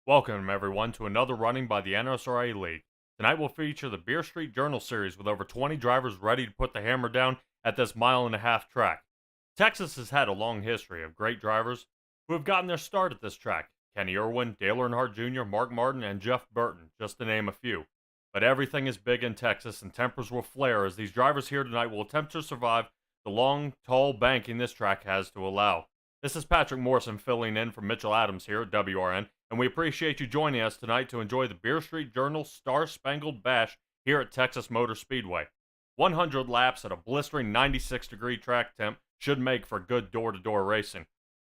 Welcome, everyone, to another running by the NSRA League. Tonight we'll feature the Beer Street Journal Series with over 20 drivers ready to put the hammer down at this mile-and-a-half track. Texas has had a long history of great drivers who have gotten their start at this track. Kenny Irwin, Dale Earnhardt Jr., Mark Martin, and Jeff Burton, just to name a few. But everything is big in Texas, and tempers will flare as these drivers here tonight will attempt to survive the long, tall banking this track has to allow. This is Patrick Morrison filling in for Mitchell Adams here at WRN, and we appreciate you joining us tonight to enjoy the Beer Street Journal Star Spangled Bash here at Texas Motor Speedway. 100 laps at a blistering 96-degree track temp should make for good door-to-door racing.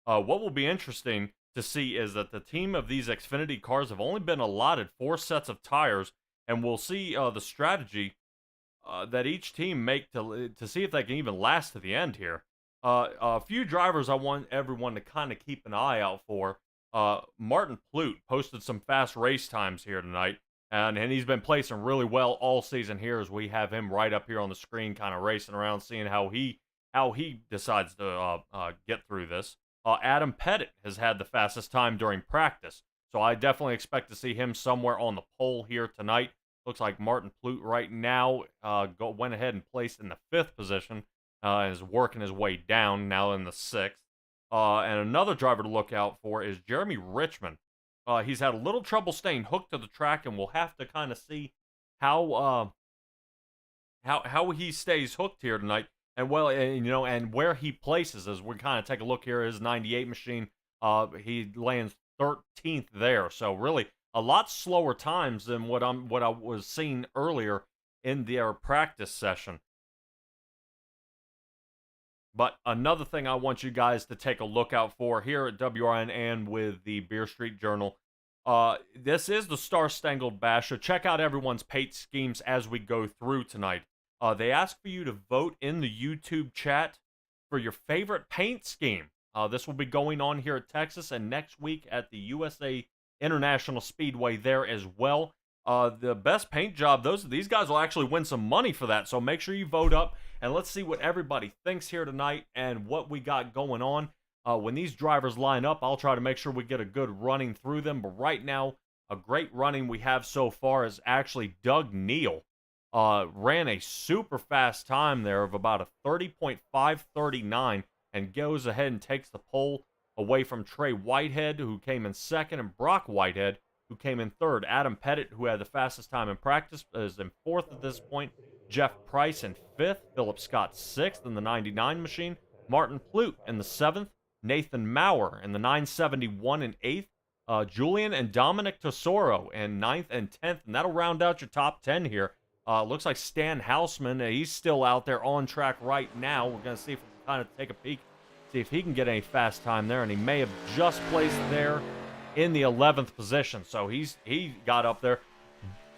What will be interesting to see is that the team of these Xfinity cars have only been allotted 4 sets of tires, and we'll see the strategy that each team make to see if they can even last to the end here. A few drivers I want everyone to kind of keep an eye out for. Martin Plute posted some fast race times here tonight, and he's been placing really well all season here as we have him right up here on the screen kind of racing around, seeing how he decides to get through this. Adam Pettit has had the fastest time during practice, so I definitely expect to see him somewhere on the pole here tonight. Looks like Martin Plute right now went ahead and placed in the 5th position, and is working his way down, now in the 6th. And another driver to look out for is Jeremy Richmond. He's had a little trouble staying hooked to the track, and we'll have to kind of see how he stays hooked here tonight, and and where he places as we kind of take a look here. His 98 machine, he lands 13th there, so really a lot slower times than what I was seeing earlier in their practice session. But another thing I want you guys to take a look out for here at WRN and with the Beer Street Journal, this is the Star Spangled Bash, so check out everyone's paint schemes as we go through tonight. They ask for you to vote in the YouTube chat for your favorite paint scheme. This will be going on here at Texas and next week at the USA International Speedway there as well. The best paint job, these guys will actually win some money for that, so make sure you vote up. And let's see what everybody thinks here tonight and what we got going on. When these drivers line up, I'll try to make sure we get a good running through them. But right now, a great running we have so far is actually Doug Neal. Ran a super fast time there of about a 30.539 and goes ahead and takes the pole away from Trey Whitehead, who came in 2nd, and Brock Whitehead, who came in 3rd. Adam Pettit, who had the fastest time in practice, is in 4th at this point. Jeff Price in 5th, Philip Scott 6th in the 99 machine, Martin Plute in the 7th, Nathan Maurer in the 971 in 8th, Julian and Dominic Tesoro in 9th and 10th, and that'll round out your top 10 here. Looks like Stan Houseman, he's still out there on track right now. We're going to see if we can kind of take a peek, see if he can get any fast time there, and he may have just placed there in the 11th position, so he got up there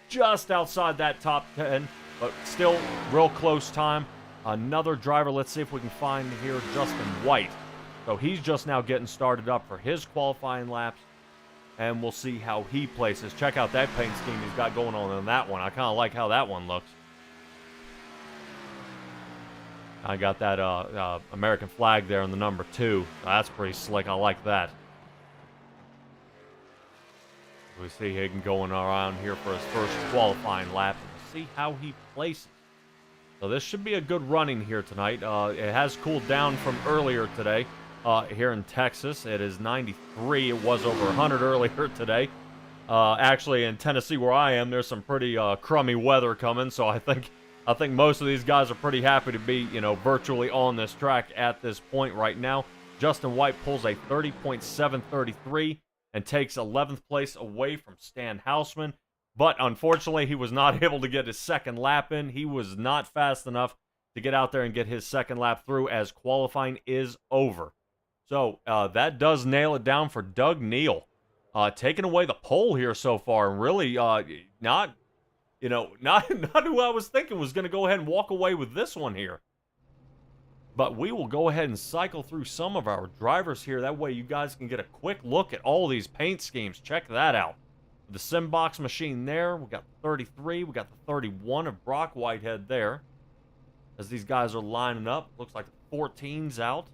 just outside that top 10, but still real close time. Another driver, let's see if we can find here, Justin White. So he's just now getting started up for his qualifying laps, and we'll see how he places. Check out that paint scheme he's got going on that one. I kind of like how that one looks. I got that American flag there in the number 2. That's pretty slick. I like that. We see Hagen going around here for his first qualifying lap, and we'll see how he places. So this should be a good running here tonight. It has cooled down from earlier today here in Texas. It is 93. It was over 100 earlier today. Actually, in Tennessee where I am, there's some pretty crummy weather coming, so I think most of these guys are pretty happy to be, virtually on this track at this point right now. Justin White pulls a 30.733. and takes 11th place away from Stan Houseman. But unfortunately, he was not able to get his 2nd lap in. He was not fast enough to get out there and get his 2nd lap through as qualifying is over. So that does nail it down for Doug Neal. Taking away the pole here so far, and really not who I was thinking was going to go ahead and walk away with this one here. But we will go ahead and cycle through some of our drivers here. That way you guys can get a quick look at all these paint schemes. Check that out. The Simbox machine there. We got the 33. We got the 31 of Brock Whitehead there. As these guys are lining up. Looks like the 14's out.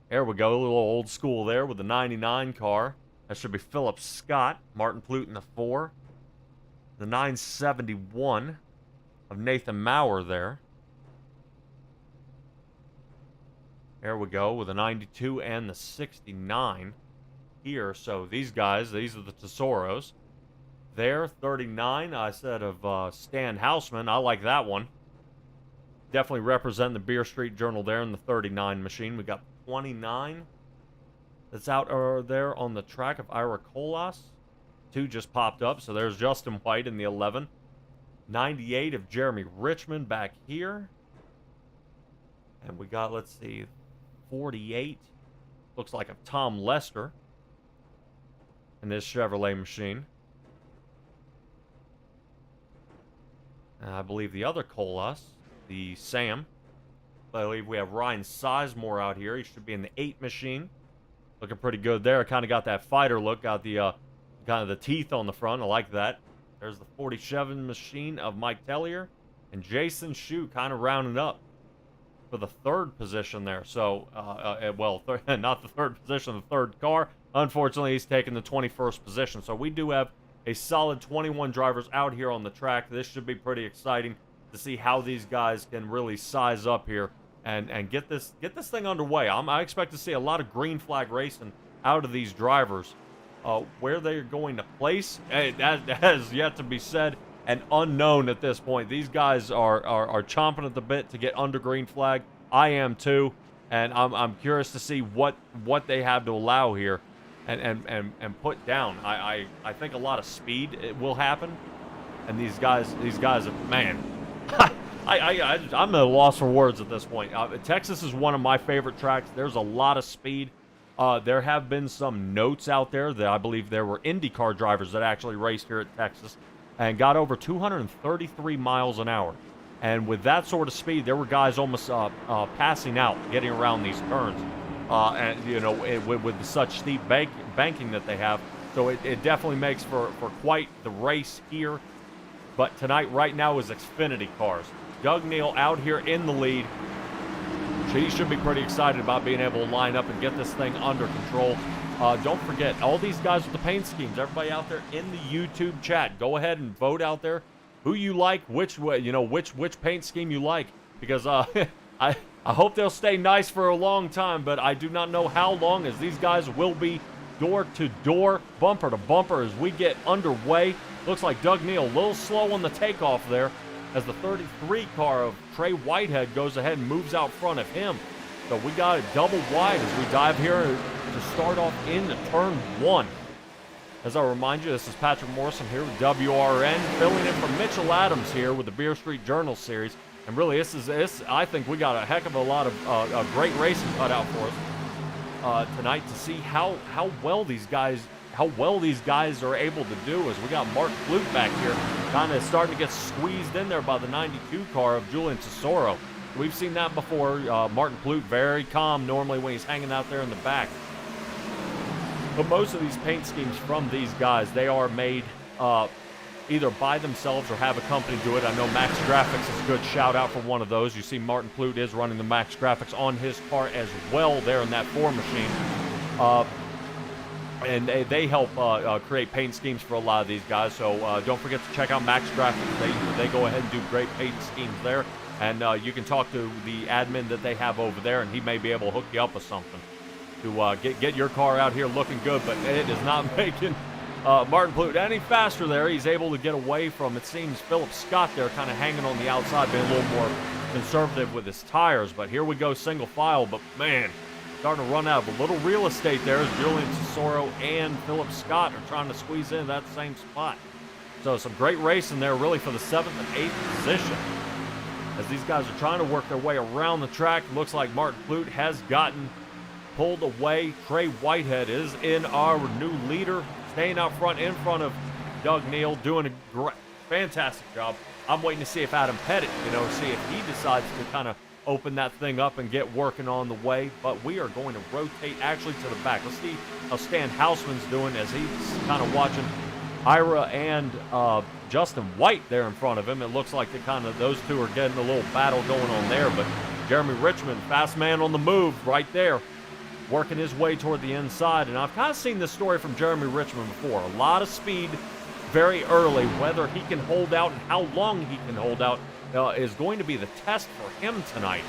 There we go. A little old school there with the 99 car. That should be Philip Scott. Martin Plute in the 4. The 971 of Nathan Maurer there. There we go with the 92 and the 69 here. So these guys, these are the Tesoros. There, 39, I said of Stan Houseman. I like that one. Definitely representing the Beer Street Journal there in the 39 machine. We got 29 that's out there on the track of Ira Colas. 2 just popped up, so there's Justin White in the 11. 98 of Jeremy Richmond back here. And we got, let's see, 48. Looks like a Tom Lester in this Chevrolet machine. And I believe the other Colas, the Sam. I believe we have Ryan Sizemore out here. He should be in the 8 machine. Looking pretty good there. Kind of got that fighter look. Got the kind of the teeth on the front. I like that. There's the 47 machine of Mike Tellier. And Jason Shue kind of rounding up for the 3rd position there. So, not the 3rd position, the 3rd car. Unfortunately, he's taking the 21st position. So we do have a solid 21 drivers out here on the track. This should be pretty exciting to see how these guys can really size up here and get this thing underway. I expect to see a lot of green flag racing out of these drivers. Where they're going to place, that has yet to be said and unknown at this point. These guys are chomping at the bit to get under green flag. I am too, and I'm curious to see what they have to allow here and put down. I think a lot of speed will happen, and these guys are, man. I'm at a loss for words at this point. Texas is one of my favorite tracks. There's a lot of speed. There have been some notes out there that I believe there were IndyCar drivers that actually raced here at Texas and got over 233 miles an hour. And with that sort of speed, there were guys almost passing out, getting around these turns. And you know, with such steep banking that they have. So it definitely makes for quite the race here. But tonight, right now, is Xfinity cars. Doug Neal out here in the lead. He should be pretty excited about being able to line up and get this thing under control. Don't forget, all these guys with the paint schemes, everybody out there in the YouTube chat, go ahead and vote out there who you like, which paint scheme you like, because I hope they'll stay nice for a long time, but I do not know how long, as these guys will be door to door, bumper to bumper as we get underway. Looks like Doug Neal a little slow on the takeoff there, as the 33 car of Trey Whitehead goes ahead and moves out front of him. So we got it double wide as we dive here to start off into turn 1. As I remind you, this is Patrick Morrison here with WRN, filling in for Mitchell Adams here with the Beer Street Journal Series. And really, I think we got a heck of a lot of great racing cut out for us tonight to see how well these guys are able to do, as we got Mark Plute back here kind of starting to get squeezed in there by the 92 car of Julian Tesoro. We've seen that before. Martin Plute very calm normally when he's hanging out there in the back. But most of these paint schemes from these guys, they are made either by themselves or have a company do it. I know Max Graphics is a good shout out for one of those. You see Martin Plute is running the Max Graphics on his car as well there in that 4 machine. And they help create paint schemes for a lot of these guys. So don't forget to check out Max Graphics. They go ahead and do great paint schemes there. And you can talk to the admin that they have over there, and he may be able to hook you up with something to get your car out here looking good. But it is not making Martin Plute any faster there. He's able to get away from, it seems, Philip Scott there kind of hanging on the outside, being a little more conservative with his tires. But here we go, single file. But, man, starting to run out of a little real estate there as Julian Tesoro and Philip Scott are trying to squeeze in that same spot. So some great racing there really for the 7th and 8th position. As these guys are trying to work their way around the track, looks like Martin Plute has gotten pulled away. Trey Whitehead is in our new leader, staying out front in front of Doug Neal, doing a fantastic job. I'm waiting to see if Adam Pettit, see if he decides to kind of open that thing up and get working on the way. But we are going to rotate actually to the back. Let's see how Stan Houseman's doing as he's kind of watching Ira and Justin White there in front of him. It looks like those two are getting a little battle going on there. But Jeremy Richmond, fast man on the move right there. working his way toward the inside. And I've kind of seen this story from Jeremy Richmond before. A lot of speed very early. Whether he can hold out and how long he can hold out is going to be the test for him tonight.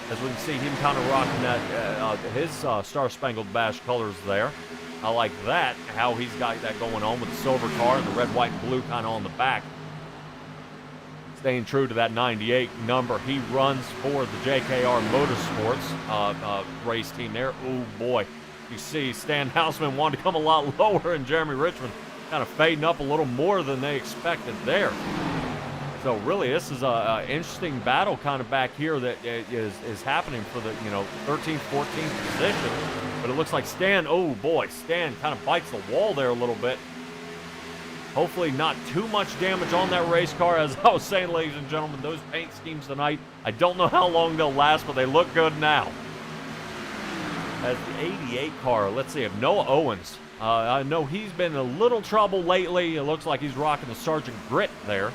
As we can see him kind of rocking that his Star Spangled Bash colors there. I like that, how he's got that going on with the silver car and the red, white, and blue kind of on the back. Staying true to that 98 number. He runs for the JKR Motorsports race team there. Oh boy, you see Stan Houseman wanted to come a lot lower, and Jeremy Richmond kind of fading up a little more than they expected there. So really, this is a interesting battle kind of back here that is happening for the 13th, 14th position. But it looks like Stan, oh boy, Stan kind of bites the wall there a little bit. Hopefully not too much damage on that race car. As I was saying, ladies and gentlemen, those paint schemes tonight, I don't know how long they'll last, but they look good now. As the 88 car, let's see if Noah Owens, I know he's been in a little trouble lately. It looks like he's rocking the Sergeant Grit there.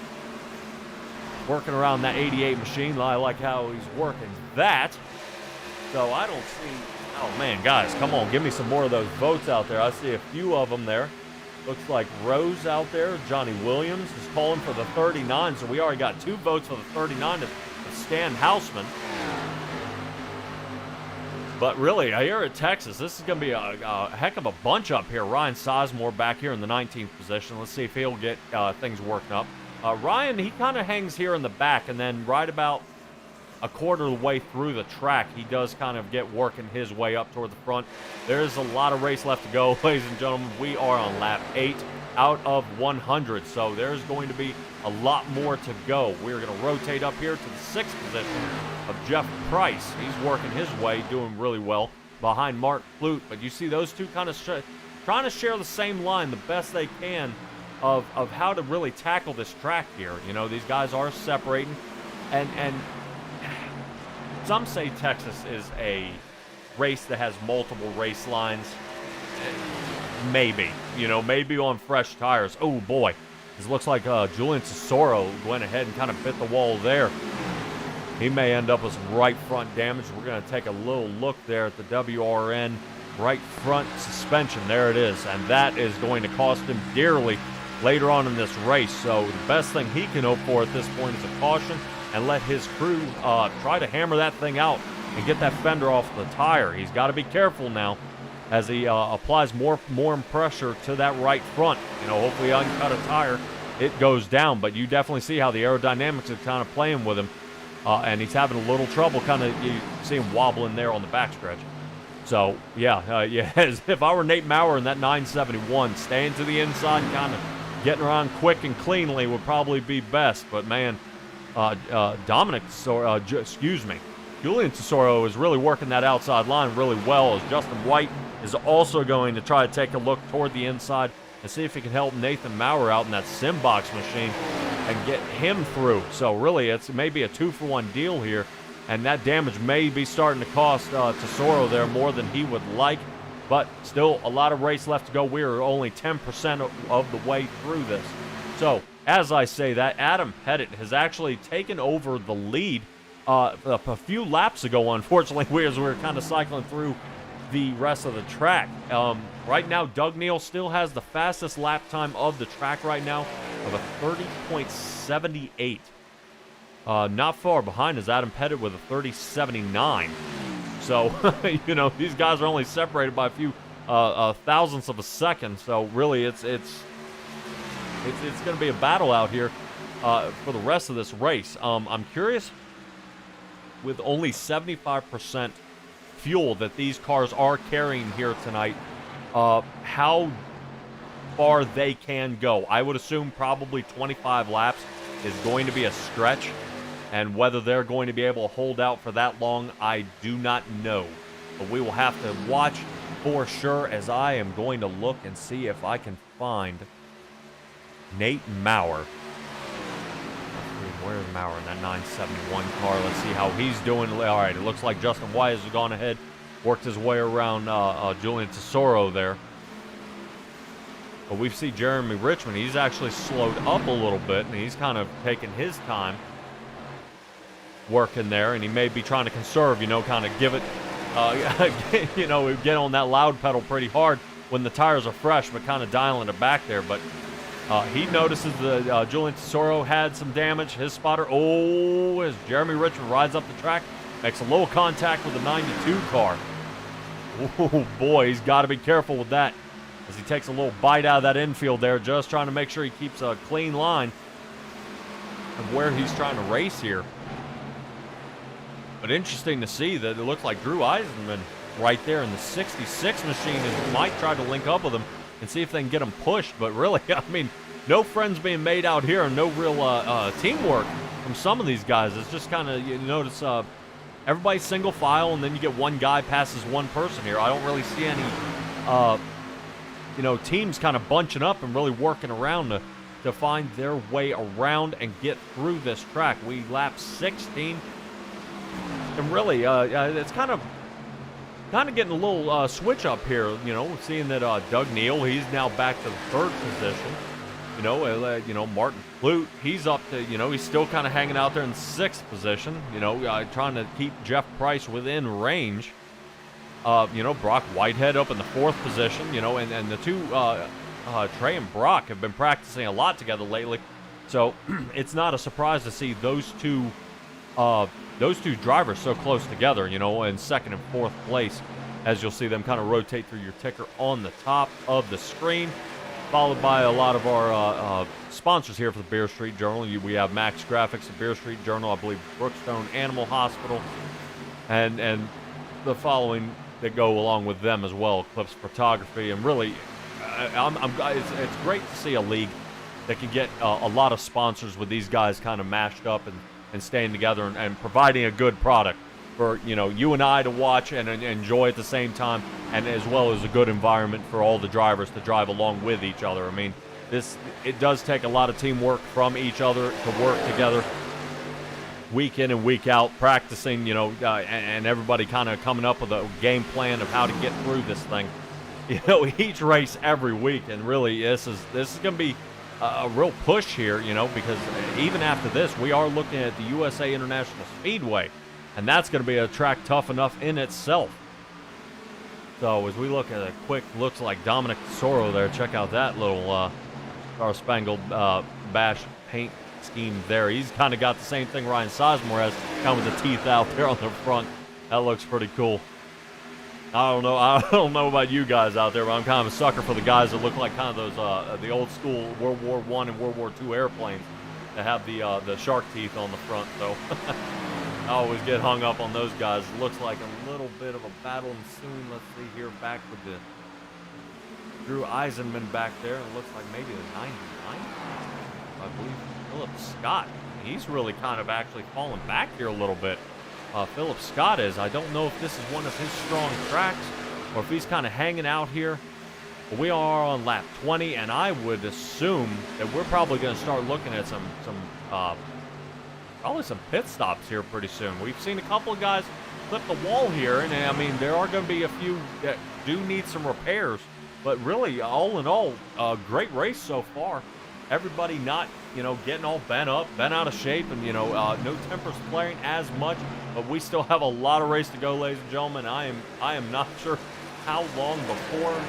Working around that 88 machine. I like how he's working that. So I don't see, oh man, guys, come on, give me some more of those votes out there. I see a few of them there. Looks like Rose out there. Johnny Williams is calling for the 39, so we already got 2 votes for the 39 to Stan Houseman. But really, here at Texas, this is going to be a heck of a bunch up here. Ryan Sizemore back here in the 19th position. Let's see if he'll get things working up. Ryan, he kind of hangs here in the back, and then right about a quarter of the way through the track, he does kind of get working his way up toward the front. There's a lot of race left to go, ladies and gentlemen. We are on lap 8 out of 100, so there's going to be a lot more to go. We're going to rotate up here to the 6th position of Jeff Price. He's working his way, doing really well behind Mark Flute. But you see those two kind of trying to share the same line the best they can of how to really tackle this track here. You know, these guys are separating, and some say Texas is a race that has multiple race lines. Maybe, maybe on fresh tires. Oh boy, this looks like Julian Tesoro went ahead and kind of bit the wall there. He may end up with some right front damage. We're going to take a little look there at the WRN right front suspension. There it is, and that is going to cost him dearly later on in this race. So the best thing he can hope for at this point is a caution, and let his crew try to hammer that thing out and get that fender off the tire. He's got to be careful now as he applies more pressure to that right front. Hopefully uncut a tire, it goes down, but you definitely see how the aerodynamics are kind of playing with him, and he's having a little trouble. You see him wobbling there on the backstretch. So yeah, if I were Nate Maurer in that 971, staying to the inside, kind of getting around quick and cleanly would probably be best. But man, Julian Tesoro is really working that outside line really well, as Justin White is also going to try to take a look toward the inside and see if he can help Nathan Maurer out in that sim box machine and get him through. So really, it's maybe a 2-for-1 deal here, and that damage may be starting to cost Tesoro there more than he would like, but still a lot of race left to go. We are only 10% of the way through this. So as I say that, Adam Pettit has actually taken over the lead a few laps ago, unfortunately, as we were kind of cycling through the rest of the track. Right now, Doug Neal still has the fastest lap time of the track right now of a 30.78. Not far behind is Adam Pettit with a 30.79. So, these guys are only separated by a few thousandths of a second. So really, it's going to be a battle out here for the rest of this race. I'm curious, with only 75% fuel that these cars are carrying here tonight, how far they can go. I would assume probably 25 laps is going to be a stretch, and whether they're going to be able to hold out for that long, I do not know. But we will have to watch for sure, as I am going to look and see if I can find Nate Maurer. Where's Maurer in that 971 car? Let's see how he's doing. All right, it looks like Justin White has gone ahead, worked his way around Julian Tesoro there. But we see Jeremy Richmond. He's actually slowed up a little bit, and he's kind of taking his time working there, and he may be trying to conserve, kind of give it you know, get on that loud pedal pretty hard when the tires are fresh, but kind of dialing it back there. But he notices that Julian Tesoro had some damage. His spotter, as Jeremy Richard rides up the track, makes a little contact with the 92 car. Oh boy, he's got to be careful with that as he takes a little bite out of that infield there, just trying to make sure he keeps a clean line of where he's trying to race here. But interesting to see that it looks like Drew Eisenman right there in the 66 machine might try to link up with him and see if they can get him pushed. But really, I mean, no friends being made out here and no real teamwork from some of these guys. It's just kind of, you notice everybody's single file, and then you get one guy passes one person here. I don't really see any, teams kind of bunching up and really working around to find their way around and get through this track. We lap 16, and really, it's kind of getting a little switch up here. You know, seeing that Doug Neal, he's now back to the third position. Martin Flute, he's up to, he's still kind of hanging out there in sixth position, trying to keep Jeff Price within range. Brock Whitehead up in the fourth position, and the two, Trey and Brock, have been practicing a lot together lately. So it's not a surprise to see those two drivers so close together, in second and fourth place, as you'll see them kind of rotate through your ticker on the top of the screen. Followed by a lot of our sponsors here for the Beer Street Journal. We have Max Graphics, the Beer Street Journal, I believe Brookstone Animal Hospital, and the following that go along with them as well, Eclipse Photography. And really, it's great to see a league that can get a lot of sponsors with these guys kind of mashed up and staying together and providing a good product for you and I to watch and enjoy at the same time, and as well as a good environment for all the drivers to drive along with each other. I mean, it does take a lot of teamwork from each other to work together week in and week out, practicing, and everybody kind of coming up with a game plan of how to get through this thing. Each race every week, and really this is going to be a real push here, because even after this, we are looking at the USA International Speedway. And that's going to be a track tough enough in itself. So as we look at a quick looks like Dominic Tesoro there, check out that little Star Spangled Bash paint scheme there. He's kind of got the same thing Ryan Sizemore has, kind of with the teeth out there on the front. That looks pretty cool. I don't know about you guys out there, but I'm kind of a sucker for the guys that look like kind of those the old school World War I and World War II airplanes that have the shark teeth on the front. So. I always get hung up on those guys. It looks like a little bit of a battle ensuing. Let's see here, back with the Drew Eisenman back there. It looks like maybe the 99, I believe, Philip Scott. He's really kind of actually falling back here a little bit. Philip Scott is. I don't know if this is one of his strong tracks or if he's kind of hanging out here. But we are on lap 20, and I would assume that we're probably going to start looking at probably some pit stops here pretty soon. We've seen a couple of guys clip the wall here, and I mean, there are going to be a few that do need some repairs, but really, all in all, a great race so far. Everybody not, getting all bent up, bent out of shape, and, no tempers flaring as much, but we still have a lot of race to go, ladies and gentlemen. I am not sure how long before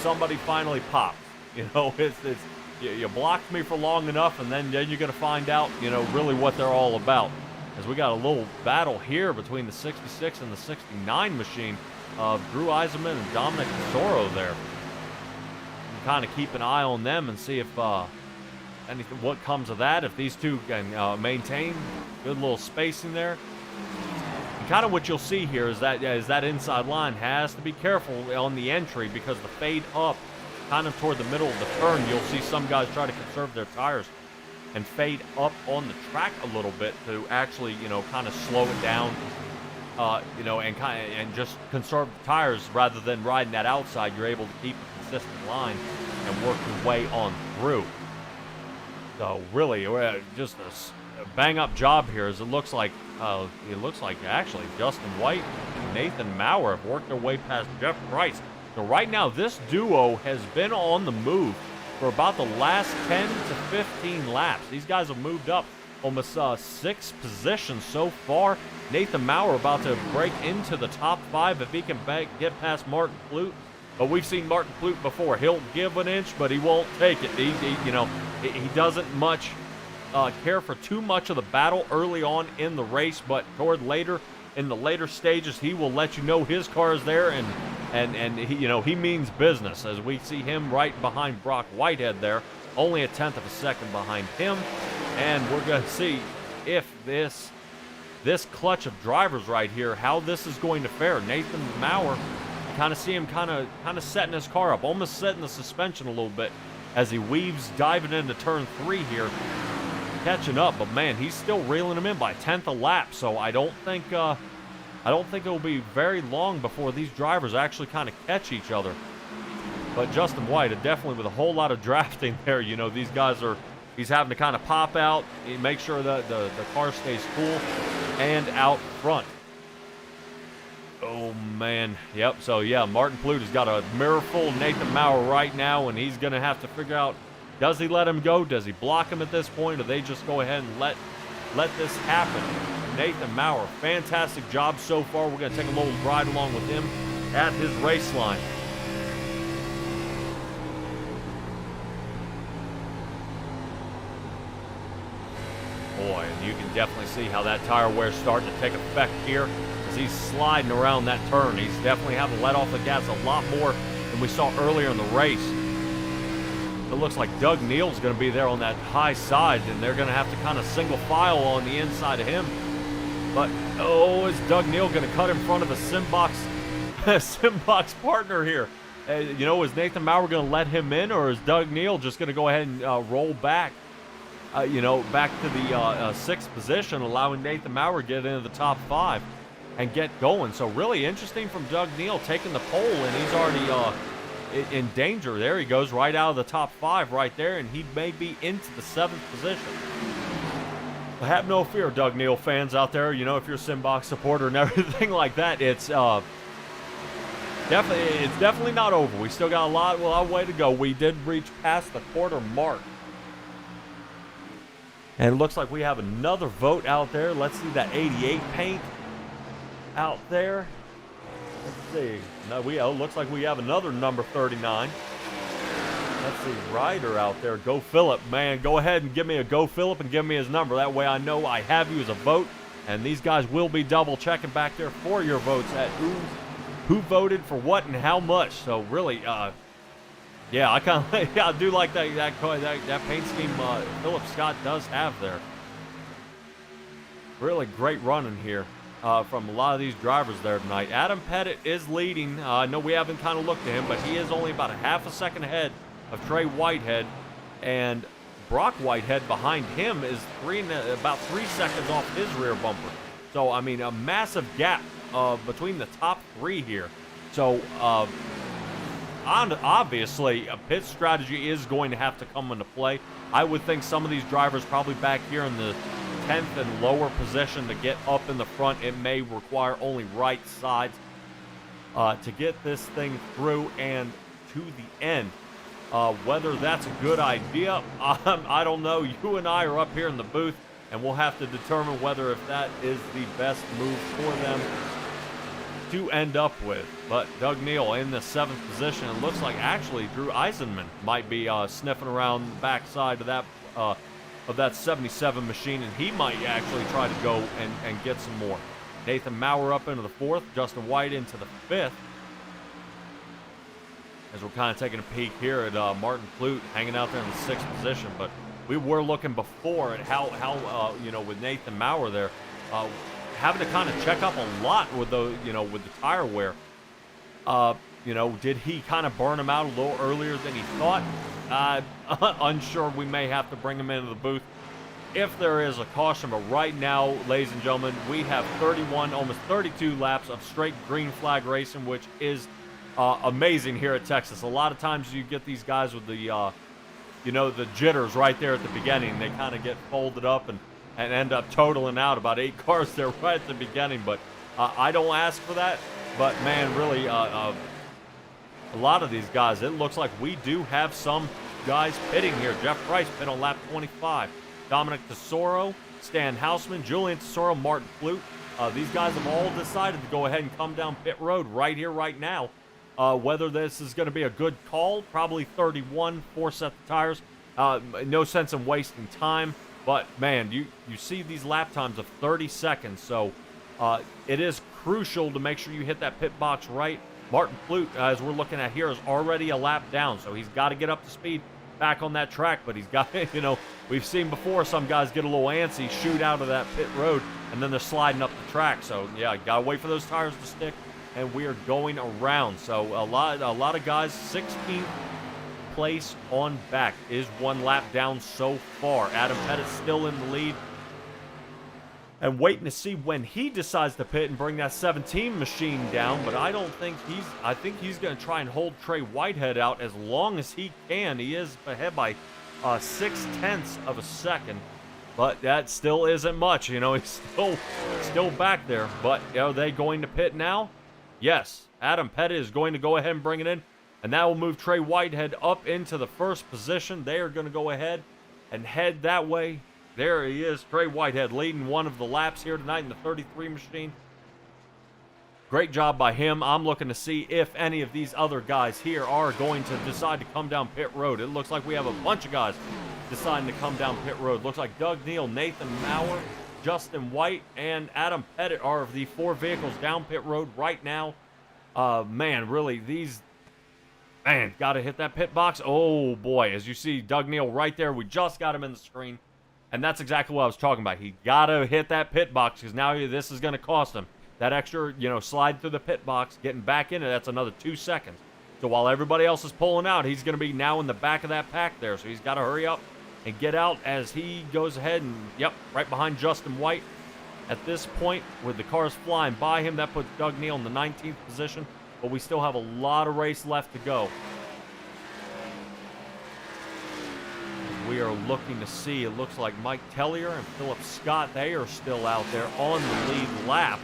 somebody finally pops. You blocked me for long enough, and then you're going to find out, really what they're all about. As we got a little battle here between the 66 and the 69 machine of Drew Eisenman and Dominic Tesoro there. Kind of keep an eye on them and see if what comes of that, if these two can maintain good little spacing there. And kind of what you'll see here is that inside line has to be careful on the entry, because the fade up kind of toward the middle of the turn, you'll see some guys try to conserve their tires and fade up on the track a little bit to actually, kind of slow it down, and just conserve the tires rather than riding that outside. You're able to keep a consistent line and work your way on through. So really, just a bang-up job here, as it looks like actually Justin White and Nathan Maurer have worked their way past Jeff Price. So right now, this duo has been on the move for about the last 10 to 15 laps. These guys have moved up almost 6th position so far. Nathan Maurer about to break into the top 5 if he can get past Martin Flute. But we've seen Martin Flute before. He'll give an inch, but he won't take it. He doesn't much care for too much of the battle early on in the race, but in the later stages, he will let you know his car is there, and he means business, as we see him right behind Brock Whitehead there, only a 1/10 of a second behind him. And we're going to see if this clutch of drivers right here, how this is going to fare. Nathan Maurer, kind of see him kind of setting his car up, almost setting the suspension a little bit as he weaves, diving into turn 3 here, catching up. But man, he's still reeling him in by 1/10 a lap. So I don't think it'll be very long before these drivers actually kind of catch each other. But Justin White, definitely with a whole lot of drafting there. These guys he's having to kind of pop out, make sure that the car stays cool and out front. Oh man, yep. So yeah, Martin Flute has got a mirror full of Nathan Maurer right now, and he's gonna have to figure out, does he let him go? Does he block him at this point, or they just go ahead and let this happen? Nathan Maurer, fantastic job so far. We're gonna take a little ride along with him at his race line. Boy, and you can definitely see how that tire wear is starting to take effect here as he's sliding around that turn. He's definitely having to let off the gas a lot more than we saw earlier in the race. It looks like Doug Neal's going to be there on that high side, and they're going to have to kind of single file on the inside of him. But, is Doug Neal going to cut in front of a Simbox partner here? Is Nathan Maurer going to let him in, or is Doug Neal just going to go ahead and roll back? Back to the 6th position, allowing Nathan Maurer to get into the top 5 and get going. So really interesting from Doug Neal taking the pole, and he's already in danger. There he goes, right out of the top 5 right there, and he may be into the 7th position. But have no fear, Doug Neal fans out there. If you're a Simbox supporter and everything like that, it's definitely not over. We still got a lot of way to go. We did reach past the quarter mark. And it looks like we have another vote out there. Let's see that 88 paint out there. Let's see. No, looks like we have another number 39. Let's see, Ryder out there. Go Phillip, man. Go ahead and give me a Go Phillip and give me his number. That way I know I have you as a vote. And these guys will be double checking back there for your votes at who voted for what and how much. So really, yeah, I do like that paint scheme Philip Scott does have there. Really great running here from a lot of these drivers there tonight. Adam Pettit is leading. I know we haven't kind of looked at him, but he is only about a half a second ahead of Trey Whitehead, and Brock Whitehead behind him is about 3 seconds off his rear bumper. So I mean, a massive gap between the top 3 here. So obviously, a pit strategy is going to have to come into play. I would think some of these drivers probably back here in the 10th and lower position to get up in the front. It may require only right sides to get this thing through and to the end. Whether that's a good idea, I don't know. You and I are up here in the booth, and we'll have to determine whether if that is the best move for them to end up with. But Doug Neal in the 7th position. It looks like actually Drew Eisenman might be sniffing around the backside of that 77 machine, and he might actually try to go and get some more. Nathan Maurer up into the 4th, Justin White into the 5th. As we're kind of taking a peek here at Martin Flute hanging out there in the 6th position. But we were looking before at how with Nathan Maurer there, having to kind of check up a lot with the tire wear. Did he kind of burn him out a little earlier than he thought? Unsure. We may have to bring him into the booth if there is a caution. But right now, ladies and gentlemen, we have 31, almost 32 laps of straight green flag racing, which is amazing here at Texas. A lot of times you get these guys with the jitters right there at the beginning. They kind of get folded up and end up totaling out about 8 cars there right at the beginning. But I don't ask for that. But man, really, a lot of these guys, it looks like we do have some guys pitting here. Jeff Price pit on lap 25. Dominic Tesoro Stan Houseman, Julian Tesoro, Martin Flute. These guys have all decided to go ahead and come down pit road right here, right now. Whether this is going to be a good call, probably 31, 4 sets of tires. No sense in wasting time. But, man, you see these lap times of 30 seconds. So, it is crucial to make sure you hit that pit box right. Martin Flute, as we're looking at here, is already a lap down. So, he's got to get up to speed back on that track. But he's got, you know, we've seen before some guys get a little antsy, shoot out of that pit road, and then they're sliding up the track. So, yeah, you got to wait for those tires to stick. And we are going around. So, a lot of guys, 16th place on back, is 1 lap down so far. Adam Pettit still in the lead. And waiting to see when he decides to pit and bring that 17 machine down. But I don't think I think he's going to try and hold Trey Whitehead out as long as he can. He is ahead by 0.6 of a second. But that still isn't much. You know, he's still back there. But are they going to pit now? Yes. Adam Pettit is going to go ahead and bring it in. And that will move Trey Whitehead up into the first position. They are going to go ahead and head that way. There he is, Trey Whitehead leading one of the laps here tonight in the 33 machine. Great job by him. I'm looking to see if any of these other guys here are going to decide to come down pit road. It looks like we have a bunch of guys deciding to come down pit road. Looks like Doug Neal, Nathan Maurer, Justin White, and Adam Pettit are the 4 vehicles down pit road right now. Man, really, these... Man, got to hit that pit box. Oh, boy. As you see, Doug Neal right there. We just got him in the screen. And that's exactly what I was talking about. He got to hit that pit box because now this is going to cost him. That extra, you know, slide through the pit box, getting back in it, that's another 2 seconds. So while everybody else is pulling out, he's going to be now in the back of that pack there. So he's got to hurry up and get out as he goes ahead and, yep, right behind Justin White. At this point, with the cars flying by him, that puts Doug Neal in the 19th position. But we still have a lot of race left to go. We are looking to see, it looks like Mike Tellier and Philip Scott, they are still out there on the lead lap.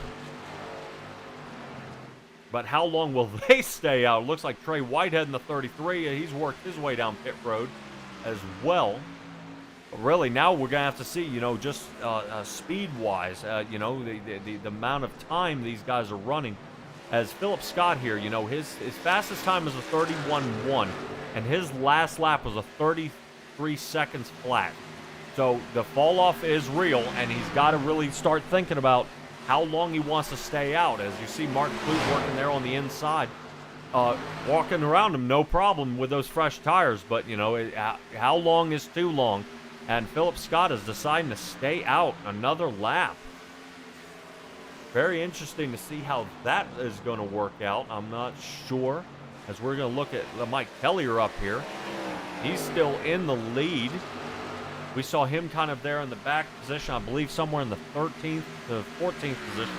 But how long will they stay out? It looks like Trey Whitehead in the 33, he's worked his way down pit road as well. But really, now we're going to have to see, you know, just speed-wise, you know, the amount of time these guys are running. As Philip Scott here, you know, his fastest time is a 31.1, and his last lap was a 33 seconds flat. So the fall off is real, and he's got to really start thinking about how long he wants to stay out. As you see Martin Flute working there on the inside, walking around him, no problem with those fresh tires, but, you know, how long is too long? And Philip Scott is deciding to stay out another lap. Very interesting to see how that is going to work out. I'm not sure. As we're going to look at Mike Tellier up here. He's still in the lead. We saw him kind of there in the back position. I believe somewhere in the 13th to 14th position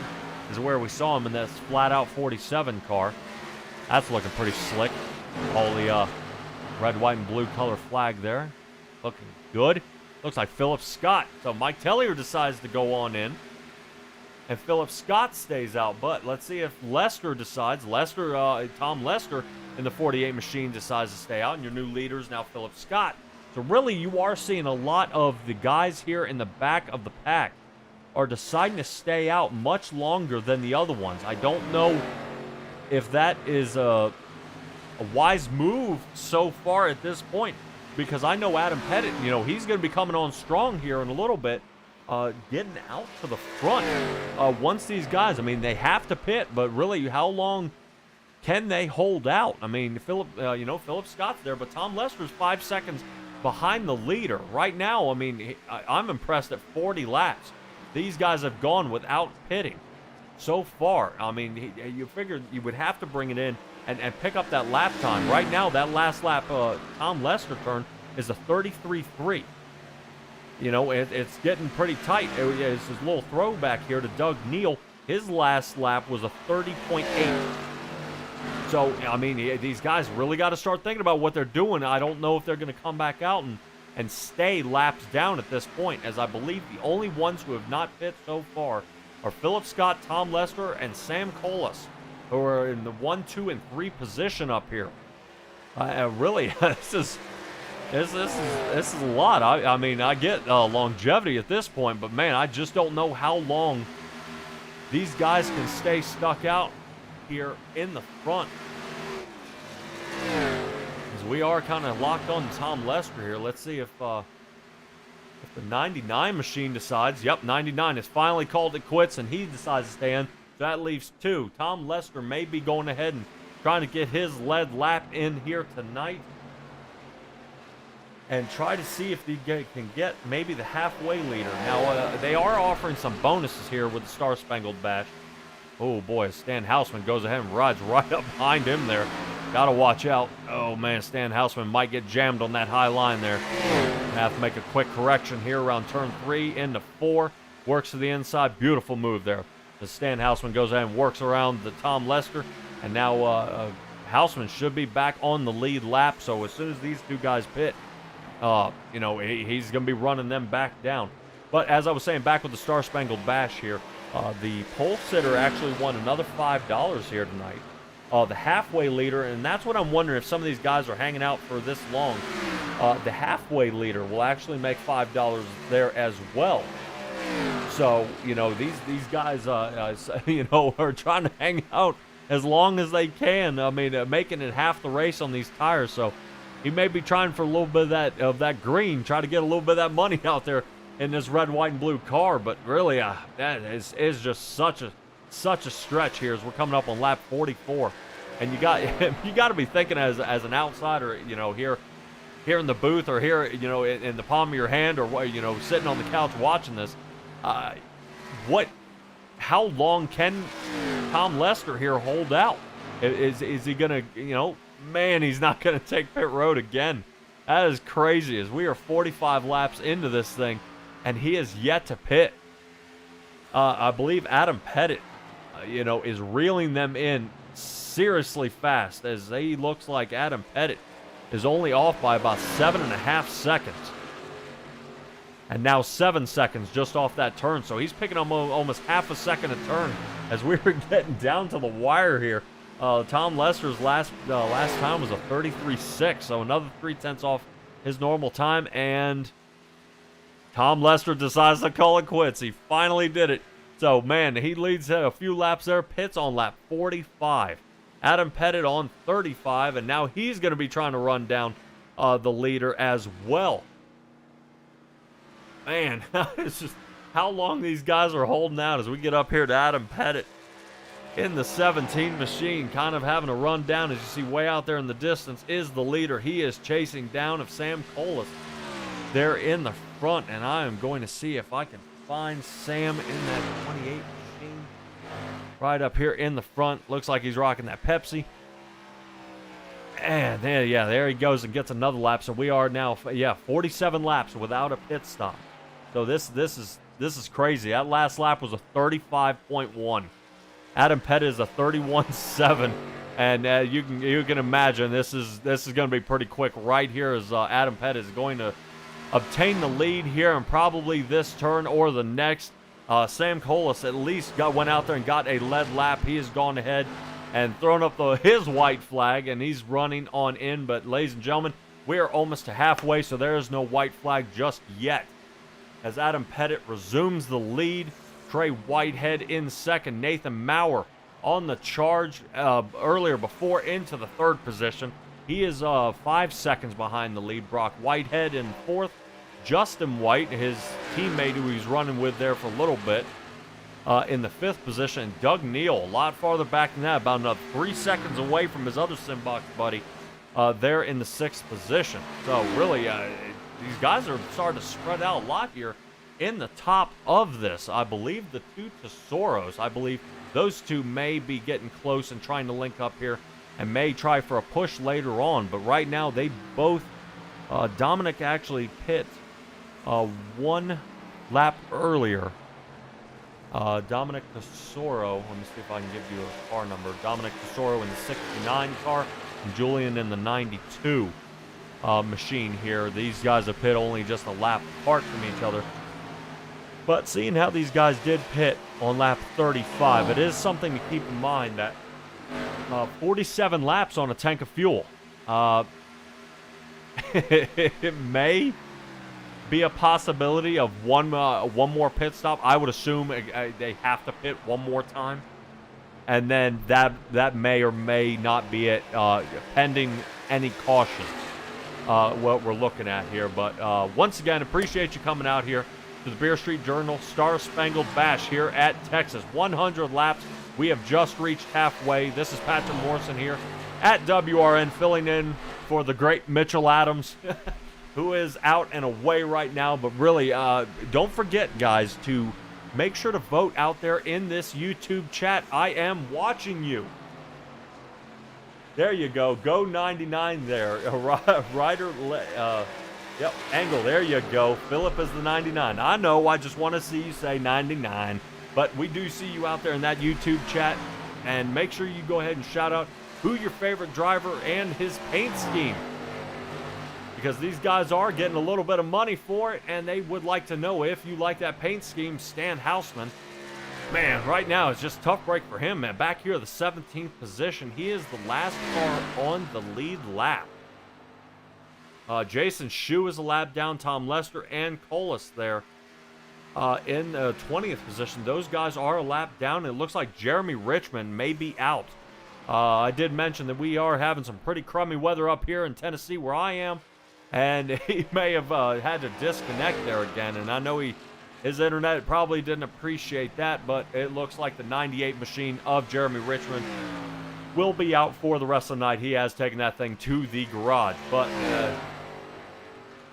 is where we saw him in this flat-out 47 car. That's looking pretty slick. All the red, white, and blue color flag there. Looking good. Looks like Philip Scott. So Mike Tellier decides to go on in. And Philip Scott stays out. But let's see if Lester decides. Tom Lester in the 48 machine decides to stay out. And your new leader is now Philip Scott. So really, you are seeing a lot of the guys here in the back of the pack are deciding to stay out much longer than the other ones. I don't know if that is a wise move so far at this point. Because I know Adam Pettit, you know, he's going to be coming on strong here in a little bit. Getting out to the front once these guys, I mean, they have to pit, but really, how long can they hold out? I mean, Philip Scott's there, but Tom Lester's 5 seconds behind the leader. Right now, I mean, I'm impressed at 40 laps. These guys have gone without pitting so far. I mean, you figured you would have to bring it in and pick up that lap time. Right now, that last lap Tom Lester turn is a 33.3. You know, it's getting pretty tight. It's this little throwback here to Doug Neal. His last lap was a 30.8. So, I mean, these guys really got to start thinking about what they're doing. I don't know if they're going to come back out and stay laps down at this point, as I believe the only ones who have not pit so far are Philip Scott, Tom Lester, and Sam Colas, who are in the 1, 2, and 3 position up here. Really, this is This is a lot. I mean, I get longevity at this point, but man, I just don't know how long these guys can stay stuck out here in the front. Because we are kind of locked on Tom Lester here. Let's see if the 99 machine decides. Yep, 99 has finally called it quits, and he decides to stay in. So that leaves 2. Tom Lester may be going ahead and trying to get his lead lap in here tonight. And try to see if he can get maybe the halfway leader. Now, they are offering some bonuses here with the Star Spangled Bash. Oh, boy, Stan Houseman goes ahead and rides right up behind him there. Got to watch out. Oh, man, Stan Houseman might get jammed on that high line there. Have to make a quick correction here around turn 3 into 4. Works to the inside. Beautiful move there. The Stan Houseman goes ahead and works around the Tom Lester. And now Houseman should be back on the lead lap. So as soon as these 2 guys pit, you know, he's going to be running them back down. But as I was saying, back with the Star Spangled Bash here, the pole sitter actually won another $5 here tonight. The halfway leader, and that's what I'm wondering if some of these guys are hanging out for this long. The halfway leader will actually make $5 there as well. So, you know, these guys, you know, are trying to hang out as long as they can. I mean, making it half the race on these tires. So he may be trying for a little bit of that green, try to get a little bit of that money out there in this red, white, and blue car. But really, that is just such a stretch here as we're coming up on lap 44. And you got to be thinking as an outsider, you know, here in the booth or here, you know, in the palm of your hand, or, you know, sitting on the couch watching this. How long can Tom Lester here hold out? Is he gonna, you know, man, he's not gonna take pit road again. That is crazy, as we are 45 laps into this thing and he is yet to pit. I believe Adam Pettit, you know, is reeling them in seriously fast, as he looks like Adam Pettit is only off by about 7.5 seconds. And now 7 seconds just off that turn. So he's picking up almost half a second a turn as we were getting down to the wire here. Tom Lester's last time was a 33.6, so another 0.3 off his normal time. And Tom Lester decides to call it quits. He finally did it. So, man, he leads a few laps there. Pits on lap 45. Adam Pettit on 35, and now he's going to be trying to run down the leader as well. Man, it's just how long these guys are holding out as we get up here to Adam Pettit in the 17 machine, kind of having a run down. As you see way out there in the distance is the leader. He is chasing down of Sam Colas there in the front, and I am going to see if I can find Sam in that 28 machine right up here in the front. Looks like he's rocking that Pepsi. And there he goes and gets another lap. So we are now 47 laps without a pit stop. So this is crazy. That last lap was a 35.1. Adam Pettit is a 31.7, and you can imagine this is going to be pretty quick right here, as Adam Pettit is going to obtain the lead here, and probably this turn or the next. Sam Colas at least went out there and got a lead lap. He has gone ahead and thrown up his white flag, and he's running on in. But ladies and gentlemen, we are almost to halfway, so there is no white flag just yet. As Adam Pettit resumes the lead, Trey Whitehead in second, Nathan Maurer on the charge earlier before into the third position. He is 5 seconds behind the lead. Brock Whitehead in fourth. Justin White, his teammate who he's running with there for a little bit, in the fifth position. Doug Neal, a lot farther back than that, about another 3 seconds away from his other Simbox buddy, there in the sixth position. So really, these guys are starting to spread out a lot here in the top of this. I believe the two Tesoros, I believe those two may be getting close and trying to link up here and may try for a push later on. But right now, they both, Dominic actually pit 1 lap earlier. Dominic Tesoro, let me see if I can give you a car number. Dominic Tesoro in the 69 car, and Julian in the 92 machine here. These guys have pit only just a lap apart from each other. But seeing how these guys did pit on lap 35, it is something to keep in mind that 47 laps on a tank of fuel. it may be a possibility of one more pit stop. I would assume they have to pit one more time, and then that may or may not be it, pending any caution. What we're looking at here, but once again, appreciate you coming out here to the Beer Street Journal Star Spangled Bash here at Texas. 100 laps. We have just reached halfway. This is Patrick Morrison here at WRN, filling in for the great Mitchell Adams, who is out and away right now. But really, don't forget, guys, to make sure to vote out there in this YouTube chat. I am watching you. There you go. Go 99 there. Ryder, yep, Angle. There you go. Philip is the 99. I know. I just want to see you say 99. But we do see you out there in that YouTube chat. And make sure you go ahead and shout out who your favorite driver and his paint scheme. Because these guys are getting a little bit of money for it. And they would like to know if you like that paint scheme. Stan Houseman. Man, right now it's just a tough break for him, man. Back here, the 17th position. He is the last car on the lead lap. Jason Shue is a lap down. Tom Lester and Colas there in the 20th position. Those guys are a lap down. It looks like Jeremy Richmond may be out. I did mention that we are having some pretty crummy weather up here in Tennessee where I am. And he may have had to disconnect there again. And I know his internet probably didn't appreciate that, but it looks like the 98 machine of Jeremy Richmond will be out for the rest of the night. He has taken that thing to the garage. But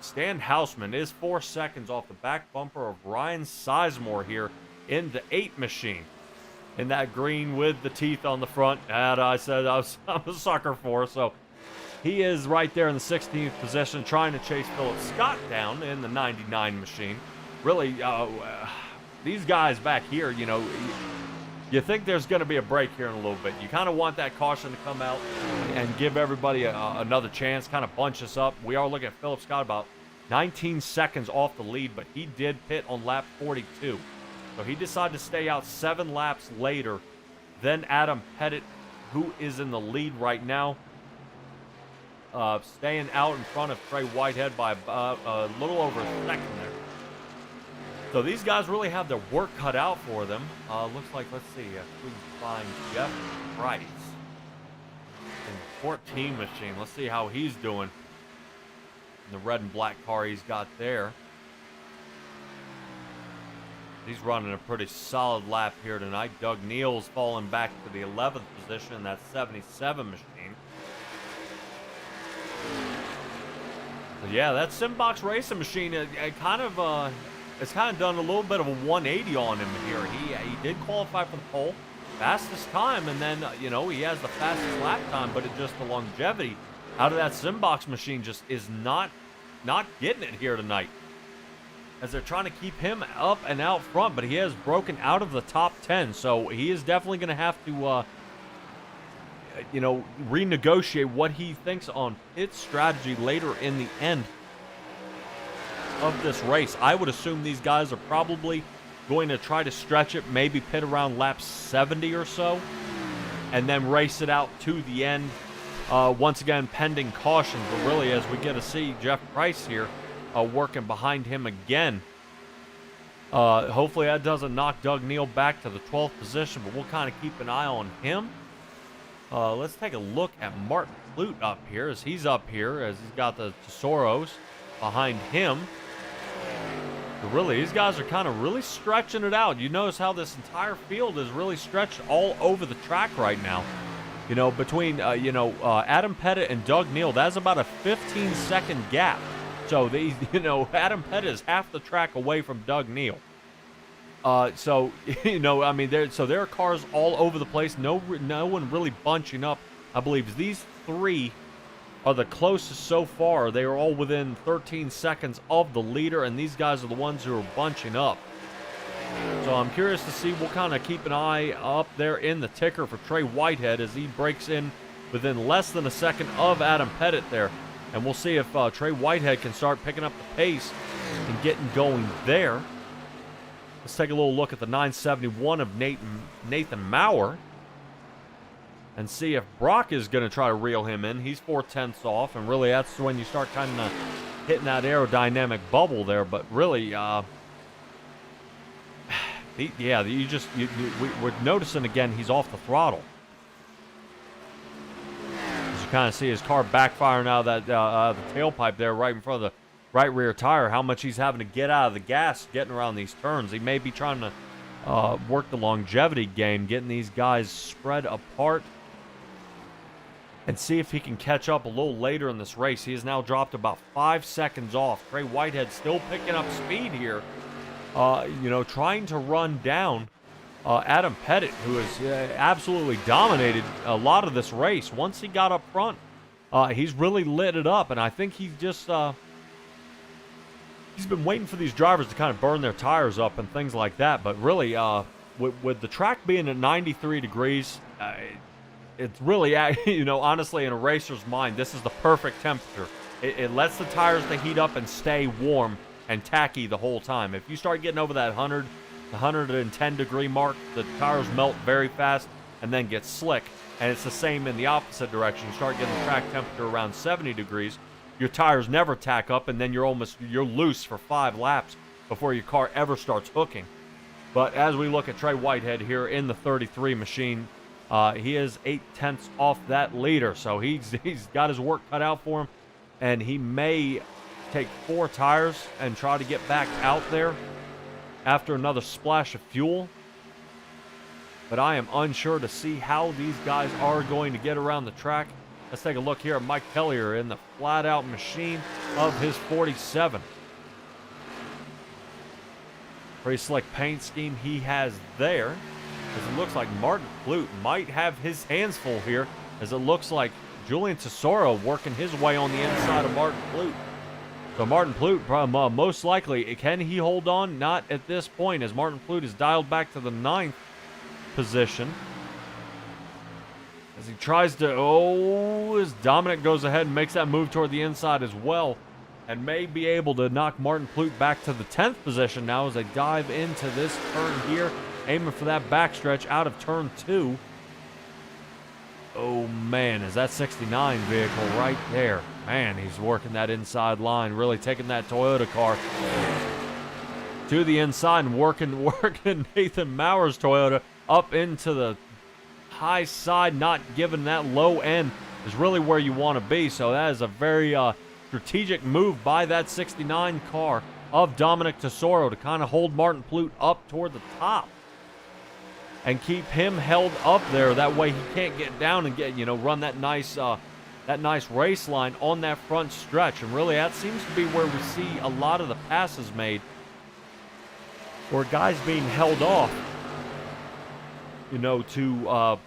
Stan Houseman is 4 seconds off the back bumper of Ryan Sizemore here in the 8 machine. In that green with the teeth on the front. And I said I'm a sucker for. So he is right there in the 16th position trying to chase Philip Scott down in the 99 machine. Really, these guys back here, you know, you think there's going to be a break here in a little bit. You kind of want that caution to come out and give everybody another chance, kind of bunch us up. We are looking at Philip Scott about 19 seconds off the lead, but he did pit on lap 42. So he decided to stay out 7 laps later than Adam Pettit, who is in the lead right now. Staying out in front of Trey Whitehead by a little over a second there. So these guys really have their work cut out for them. Looks like, let's see, if we can find Jeff Price in the 14 machine. Let's see how he's doing in the red and black car he's got there. He's running a pretty solid lap here tonight. Doug Neal's falling back to the 11th position in that 77 machine. So yeah, that Simbox racing machine, it's kind of done a little bit of a 180 on him here. He did qualify for the pole, fastest time, and then you know, he has the fastest lap time, but it just the longevity out of that Simbox machine just is not getting it here tonight. As they're trying to keep him up and out front, but he has broken out of the top 10, so he is definitely going to have to you know, renegotiate what he thinks on pit strategy later in the end of this race. I would assume these guys are probably going to try to stretch it, maybe pit around lap 70 or so, and then race it out to the end, once again pending caution. But really, as we get to see Jeff Price here working behind him again, hopefully that doesn't knock Doug Neal back to the 12th position, but we'll kind of keep an eye on him. Let's take a look at Martin Clute up here, as he's up here, as he's got the Tesoros behind him. But really, these guys are kind of really stretching it out. You notice how this entire field is really stretched all over the track right now. You know, between, Adam Pettit and Doug Neal, that's about a 15-second gap. So, Adam Pettit is half the track away from Doug Neal. So, I mean, there are cars all over the place. No one really bunching up. I believe these three are the closest so far. They are all within 13 seconds of the leader, and these guys are the ones who are bunching up. So I'm curious to see. We'll kind of keep an eye up there in the ticker for Trey Whitehead as he breaks in within less than a second of Adam Pettit there. And we'll see if Trey Whitehead can start picking up the pace and getting going there. Let's take a little look at the 971 of Nathan Maurer. and see if Brock is going to try to reel him in. He's 4/10 off, and really that's when you start kind of hitting that aerodynamic bubble there. But really, we're noticing again he's off the throttle. As you kind of see his car backfiring out of that the tailpipe there, right in front of the right rear tire. How much he's having to get out of the gas getting around these turns. He may be trying to work the longevity game, getting these guys spread apart, and see if he can catch up a little later in this race. He has now dropped about 5 seconds off. Trey Whitehead still picking up speed here. Trying to run down Adam Pettit, who has absolutely dominated a lot of this race. Once he got up front, he's really lit it up, and I think he's just he's been waiting for these drivers to kind of burn their tires up and things like that. But really, with the track being at 93 degrees, it's really, honestly, in a racer's mind, this is the perfect temperature. It lets the tires to heat up and stay warm and tacky the whole time. If you start getting over that 110 degree mark, the tires melt very fast and then get slick. And it's the same in the opposite direction. You start getting the track temperature around 70 degrees, your tires never tack up, and then you're loose for 5 laps before your car ever starts hooking. But as we look at Trey Whitehead here in the 33 machine, he is 8/10 off that leader, so he's got his work cut out for him, and he may take 4 tires and try to get back out there after another splash of fuel. But I am unsure to see how these guys are going to get around the track. Let's take a look here at Mike Tellier in the flat-out machine of his 47. Pretty slick paint scheme he has there. As it looks like Martin Plute might have his hands full here, as it looks like Julian Tesoro working his way on the inside of Martin Plute. So Martin Plute, most likely, can he hold on? Not at this point, as Martin Plute is dialed back to the 9th position. As he tries to, as Dominic goes ahead and makes that move toward the inside as well, and may be able to knock Martin Plute back to the 10th position now as they dive into this turn here, aiming for that backstretch out of turn 2. Oh man, is that 69 vehicle right there. Man, he's working that inside line, really taking that Toyota car to the inside and working Nathan Mauer's Toyota up into the high side, not giving that low end is really where you want to be. So that is a very strategic move by that 69 car of Dominic Tesoro to kind of hold Martin Plute up toward the top and keep him held up there. That way he can't get down and run that nice race line on that front stretch. And really that seems to be where we see a lot of the passes made, or guys being held off, to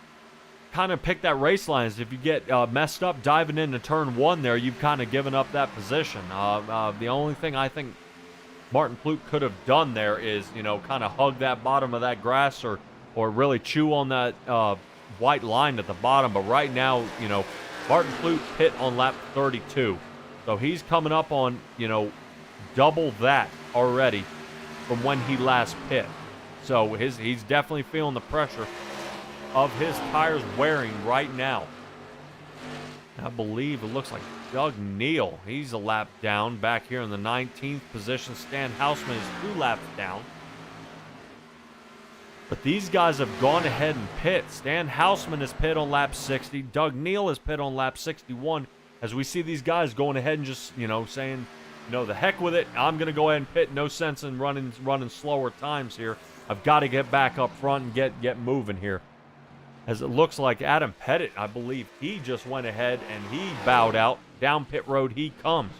kind of pick that race line. If you get messed up diving into turn 1 there, you've kind of given up that position. The only thing I think Martin Plute could have done there is, kind of hug that bottom of that grass or really chew on that white line at the bottom. But right now, Martin Plute pit on lap 32. So he's coming up on, double that already from when he last pit. So he's definitely feeling the pressure of his tires wearing right now. I believe it looks like Doug Neal, he's a lap down back here in the 19th position. Stan Houseman is 2 laps down. But these guys have gone ahead and pit. Stan Houseman is pit on lap 60. Doug Neal is pit on lap 61. As we see these guys going ahead and just, saying, the heck with it. I'm going to go ahead and pit. No sense in running slower times here. I've got to get back up front and get moving here. As it looks like Adam Pettit, I believe he just went ahead and he bowed out. Down pit road he comes.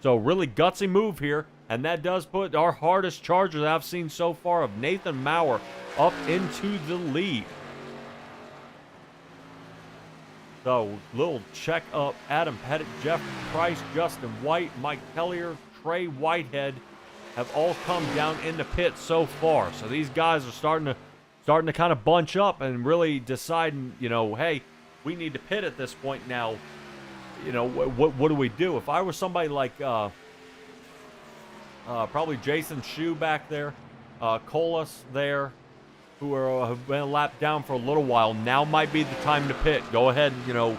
So really gutsy move here. And that does put our hardest charger that I've seen so far of Nathan Mauer up into the lead. So, little check up. Adam Pettit, Jeff Price, Justin White, Mike Tellier, Trey Whitehead have all come down in the pit so far. So these guys are starting to kind of bunch up and really deciding, hey, we need to pit at this point now. What do we do? If I were somebody like probably Jason Shue back there, Colas there, who have been lapped down for a little while, now might be the time to pit. Go ahead and,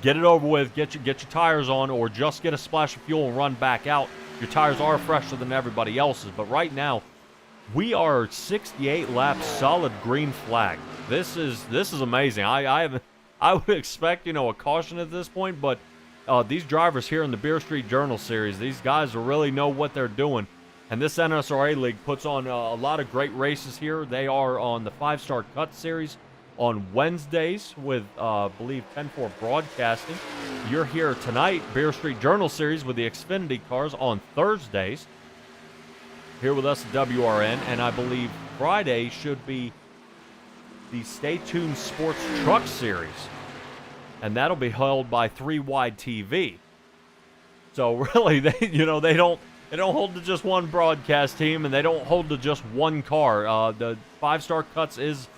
get it over with, get your tires on, or just get a splash of fuel and run back out. Your tires are fresher than everybody else's, but right now, we are 68 laps solid green flag. This is amazing. I would expect, a caution at this point, but these drivers here in the Beer Street Journal Series, these guys really know what they're doing. And this NSRA League puts on a lot of great races here. They are on the 5-Star Cut Series on Wednesdays with, I believe, 10-4 Broadcasting. You're here tonight, Beer Street Journal Series with the Xfinity cars on Thursdays. Here with us at WRN, and I believe Friday should be the Stay Tuned Sports Truck Series. And that'll be held by 3 Wide TV. So really, they don't hold to just one broadcast team, and they don't hold to just one car. The 5-Star Cuts is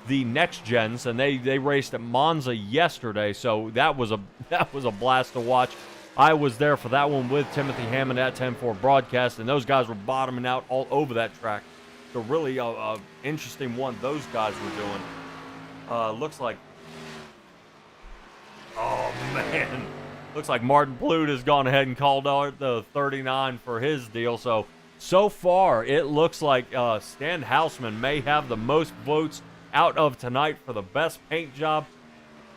the next gens, and they raced at Monza yesterday, so that was a blast to watch. I was there for that one with Timothy Hammond at 10-4 Broadcast, and those guys were bottoming out all over that track. So really interesting one those guys were doing. Looks like, oh man, looks like Martin Plude has gone ahead and called out the 39 for his deal. So far, it looks like Stan Houseman may have the most votes out of tonight for the best paint job.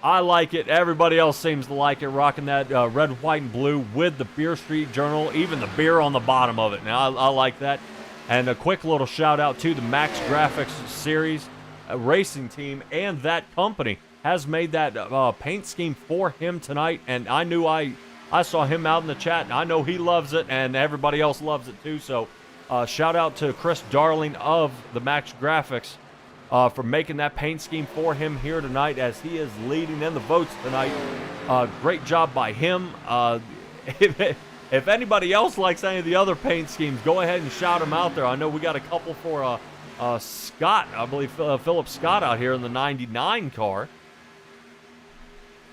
I like it. Everybody else seems to like it, rocking that red, white, and blue with the Beer Street Journal, even the beer on the bottom of it. Now, I like that. And a quick little shout-out to the Max Graphics Series racing team, and that company has made that paint scheme for him tonight. And I knew I saw him out in the chat, and I know he loves it, and everybody else loves it too. So shout-out to Chris Darling of the Max Graphics for making that paint scheme for him here tonight, as he is leading in the votes tonight. Great job by him. If anybody else likes any of the other paint schemes, go ahead and shout them out there. I know we got a couple for Scott, I believe Philip Scott out here in the 99 car.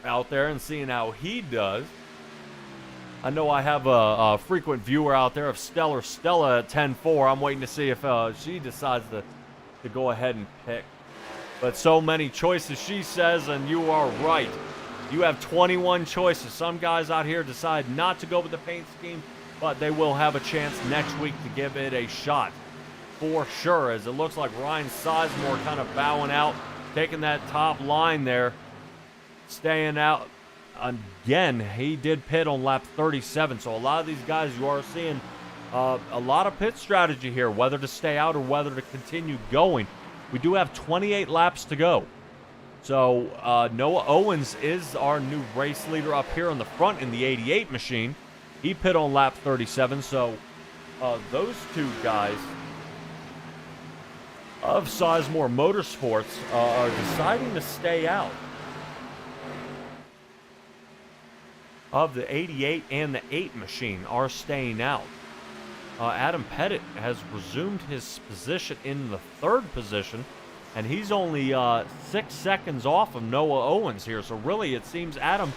Out there and seeing how he does. I know I have a frequent viewer out there of Stellar Stella at 10-4. I'm waiting to see if she decides to go ahead and pick. But so many choices, she says, and you are right. You have 21 choices. Some guys out here decide not to go with the paint scheme, but they will have a chance next week to give it a shot for sure, as it looks like Ryan Sizemore kind of bowing out, taking that top line there, staying out. Again, he did pit on lap 37, so a lot of these guys, you are seeing a lot of pit strategy here, whether to stay out or whether to continue going. We do have 28 laps to go. So Noah Owens is our new race leader up here on the front in the 88 machine. He pit on lap 37, so those two guys of Sizemore Motorsports are deciding to stay out of the 88 and the 8 machine are staying out. Adam Pettit has resumed his position in the 3rd position, and he's only 6 seconds off of Noah Owens here. So really, it seems Adam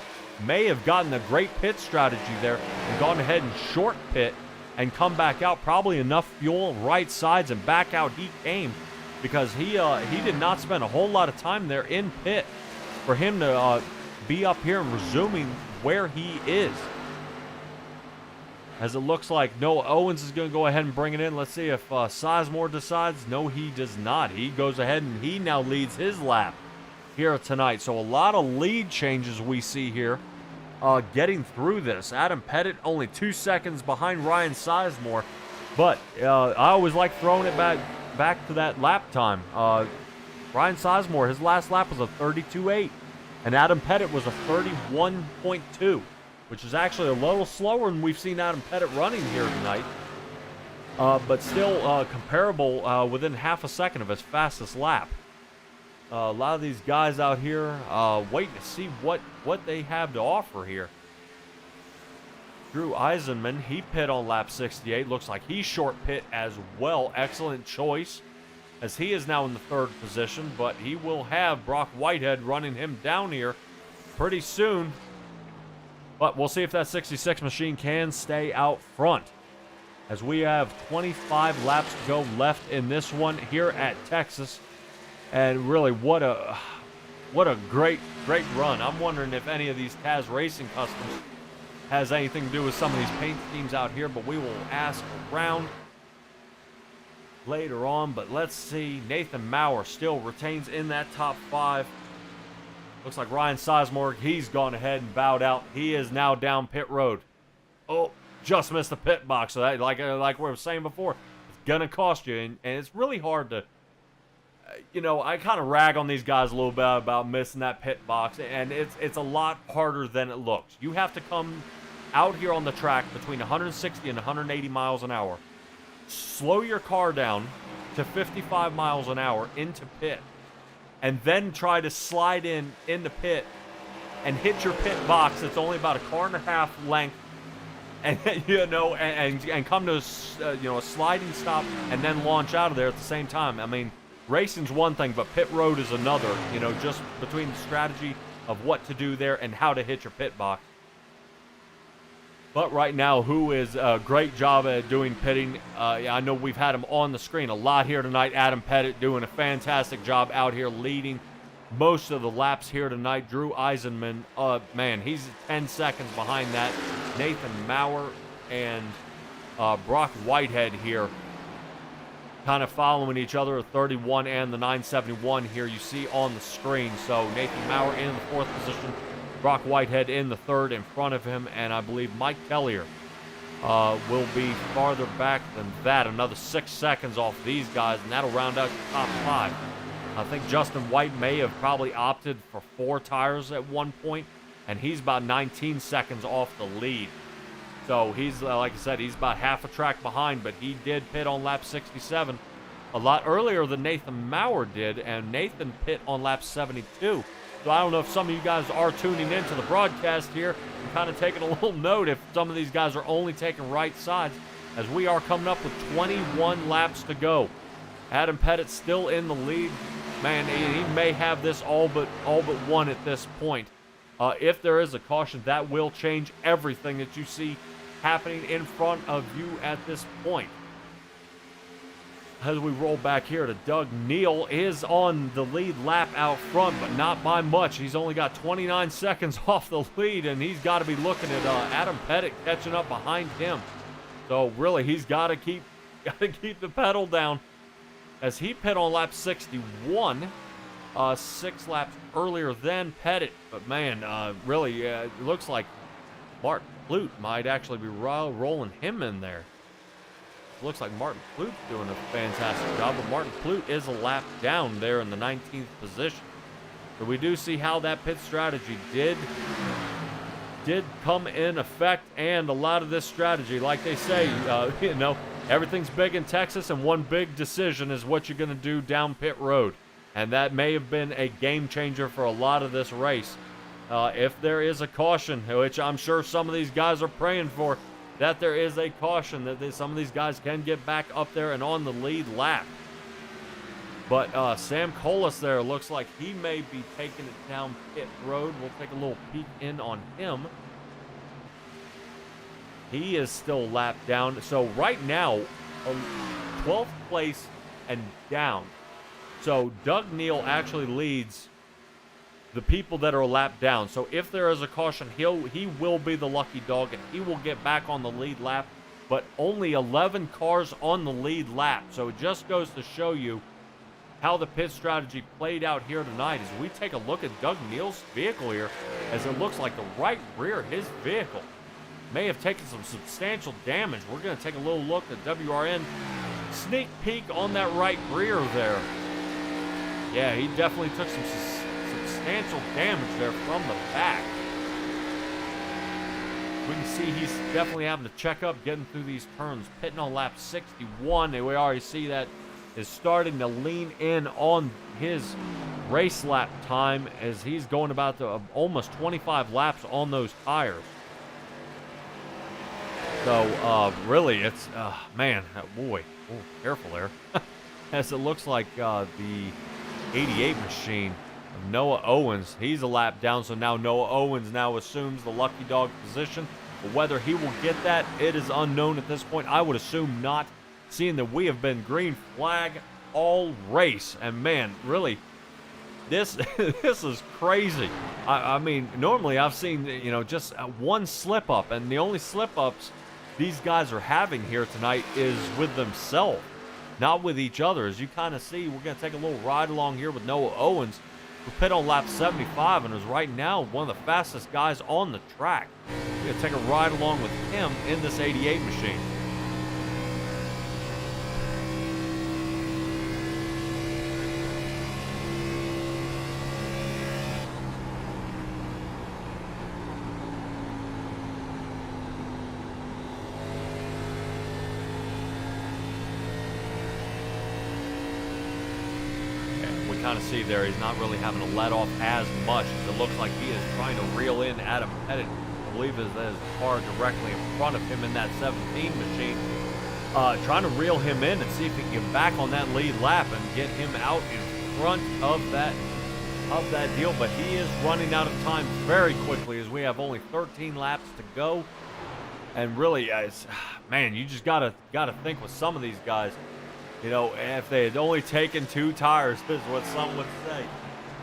may have gotten a great pit strategy there and gone ahead and short pit and come back out. Probably enough fuel, right sides, and back out he came, because he did not spend a whole lot of time there in pit for him to be up here and resuming where he is. As it looks like Noah Owens is going to go ahead and bring it in. Let's see if Sizemore decides. No, he does not. He goes ahead and he now leads his lap here tonight. So a lot of lead changes we see here getting through this. Adam Pettit only 2 seconds behind Ryan Sizemore. But I always like throwing it back to that lap time. Ryan Sizemore, his last lap was a 32.8. And Adam Pettit was a 31.2. Which is actually a little slower than we've seen Adam Pettit running here tonight. But still comparable within half a second of his fastest lap. A lot of these guys out here waiting to see what they have to offer here. Drew Eisenman, he pit on lap 68. Looks like he short pit as well. Excellent choice, as he is now in the 3rd position. But he will have Brock Whitehead running him down here pretty soon. But we'll see if that 66 machine can stay out front, as we have 25 laps to go left in this one here at Texas. And really, what a great run. I'm wondering if any of these Taz Racing customs has anything to do with some of these paint schemes out here, but we will ask around later on. But let's see. Nathan Maurer still retains in that top 5. Looks like Ryan Sizemore, he's gone ahead and bowed out. He is now down pit road. Oh, just missed the pit box. So that, like we were saying before, it's gonna cost you, and it's really hard to. You know, I kind of rag on these guys a little bit about missing that pit box, and it's a lot harder than it looks. You have to come out here on the track between 160 and 180 miles an hour, slow your car down to 55 miles an hour into pit, and then try to slide in the pit and hit your pit box that's only about a car and a half length, and you know, and come to a sliding stop and then launch out of there at the same time. I mean, racing's one thing, but pit road is another, you know, just between the strategy of what to do there and how to hit your pit box. But right now, who is a great job at doing pitting? I know we've had him on the screen a lot here tonight. Adam Pettit doing a fantastic job out here leading most of the laps here tonight. Drew Eisenman, man, he's 10 seconds behind that. Nathan Maurer and Brock Whitehead here kind of following each other, 31 and the 971 here you see on the screen. So Nathan Maurer in the 4th position, Brock Whitehead in the 3rd in front of him, and I believe Mike Tellier will be farther back than that, another 6 seconds off these guys, and that'll round out the top 5. I think Justin White may have probably opted for 4 tires at one point, and he's about 19 seconds off the lead. So he's, like I said, he's about half a track behind, but he did pit on lap 67 a lot earlier than Nathan Maurer did, and Nathan pit on lap 72. So I don't know if some of you guys are tuning into the broadcast here and kind of taking a little note if some of these guys are only taking right sides, as we are coming up with 21 laps to go. Adam Pettit still in the lead. Man, he may have this all but won at this point. If there is a caution, that will change everything that you see happening in front of you at this point. As we roll back here to Doug Neal, is on the lead lap out front, but not by much. He's only got 29 seconds off the lead, and he's got to be looking at Adam Pettit catching up behind him. So really, he's got to keep the pedal down, as he pit on lap 61, 6 laps earlier than Pettit. But man, really, it looks like Martin Clute might actually be rolling him in there. Looks like Martin Clute's doing a fantastic job, but Martin Clute is a lap down there in the 19th position. So we do see how that pit strategy did come in effect, and a lot of this strategy, like they say, you know, everything's big in Texas, and one big decision is what you're going to do down pit road. And that may have been a game changer for a lot of this race. If there is a caution, which I'm sure some of these guys are praying for, that there is a caution, that some of these guys can get back up there and on the lead lap. But Sam Colas there looks like he may be taking it down pit road. We'll take a little peek in on him. He is still lapped down. So right now, 12th place and down. So Doug Neal actually leads the people that are a lap down. So if there is a caution, he will be the lucky dog, and he will get back on the lead lap. But only 11 cars on the lead lap. So it just goes to show you how the pit strategy played out here tonight. As we take a look at Doug Neal's vehicle here, as it looks like the right rear of his vehicle may have taken some substantial damage. We're going to take a little look at WRN sneak peek on that right rear there. Yeah, he definitely took some substantial damage there from the back. We can see he's definitely having to check up getting through these turns. Pitting on lap 61, and we already see that is starting to lean in on his race lap time, as he's going about to almost 25 laps on those tires. So really, it's man, boy, careful there. As it looks like the 88 machine of Noah Owens, he's a lap down, so now Noah Owens now assumes the lucky dog position. But whether he will get that, it is unknown at this point. I would assume not, seeing that we have been green flag all race. And man, really, this this is crazy. I mean, normally I've seen, you know, just one slip up, and the only slip ups these guys are having here tonight is with themselves, not with each other. As you kind of see, we're going to take a little ride along here with Noah Owens, who pit on lap 75 and is right now one of the fastest guys on the track. We're going to take a ride along with him in this 88 machine. Kind of see there, he's not really having to let off as much as it looks like he is trying to reel in Adam Pettit. I believe is his car directly in front of him in that 17 machine, trying to reel him in and see if he can get back on that lead lap and get him out in front of that deal. But he is running out of time very quickly as we have only 13 laps to go. And really, man, you just gotta think with some of these guys. You know, if they had only taken 2 tires, is what some would say.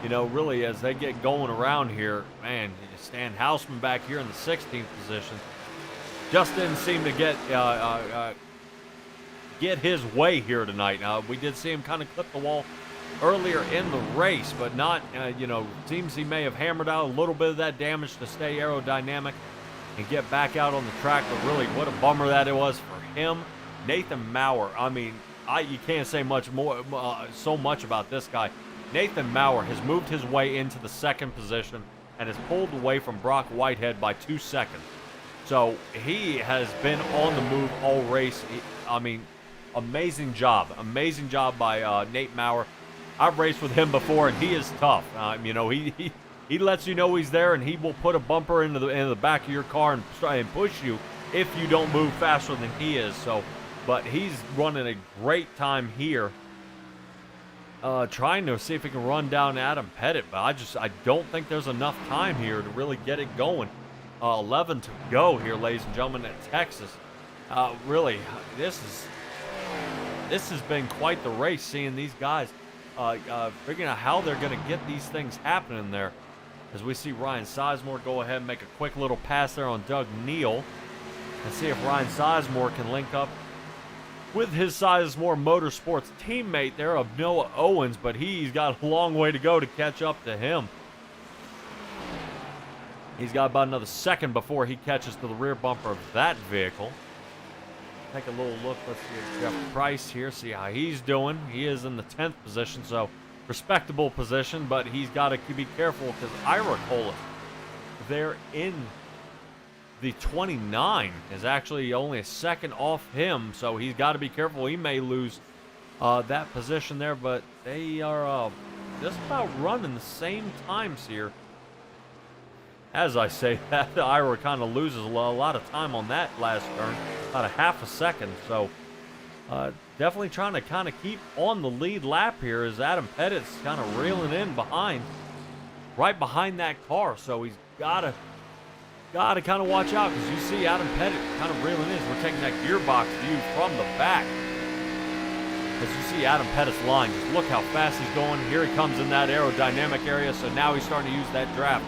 You know, really, as they get going around here, man, Stan Houseman back here in the 16th position just didn't seem to get his way here tonight. We did see him kind of clip the wall earlier in the race, but not, you know, seems he may have hammered out a little bit of that damage to stay aerodynamic and get back out on the track. But really, what a bummer that it was for him. Nathan Maurer, I mean, you can't say much more, so much about this guy. Nathan Maurer has moved his way into the 2nd position and has pulled away from Brock Whitehead by 2 seconds. So he has been on the move all race. I mean, amazing job by Nate Maurer. I've raced with him before, and he is tough. You know, he lets you know he's there, and he will put a bumper into the back of your car and try and push you if you don't move faster than he is. So. But he's running a great time here, trying to see if he can run down Adam Pettit. But I don't think there's enough time here to really get it going. 11 to go here, ladies and gentlemen, at Texas. Really, this has been quite the race, seeing these guys figuring out how they're going to get these things happening there. As we see Ryan Sizemore go ahead and make a quick little pass there on Doug Neal, and see if Ryan Sizemore can link up with his Sizemore Motorsports teammate there of Noah Owens, but he's got a long way to go to catch up to him. He's got about another second before he catches to the rear bumper of that vehicle. Take a little look. Let's see Jeff Price here, see how he's doing. He is in the 10th position, so respectable position, but he's got to be careful because Ira Colas, they're in the 29, is actually only a second off him, so he's got to be careful. He may lose that position there, but they are just about running the same times here. As I say that, Ira kind of loses a lot of time on that last turn, about a half a second. So definitely trying to kind of keep on the lead lap here as Adam Pettit's kind of reeling in behind, right behind that car. So he's got to kind of watch out, because you see Adam Pettit kind of reeling in. We're taking that gearbox view from the back. As you see Adam Pettit's line, just look how fast he's going. Here he comes in that aerodynamic area, so now he's starting to use that draft.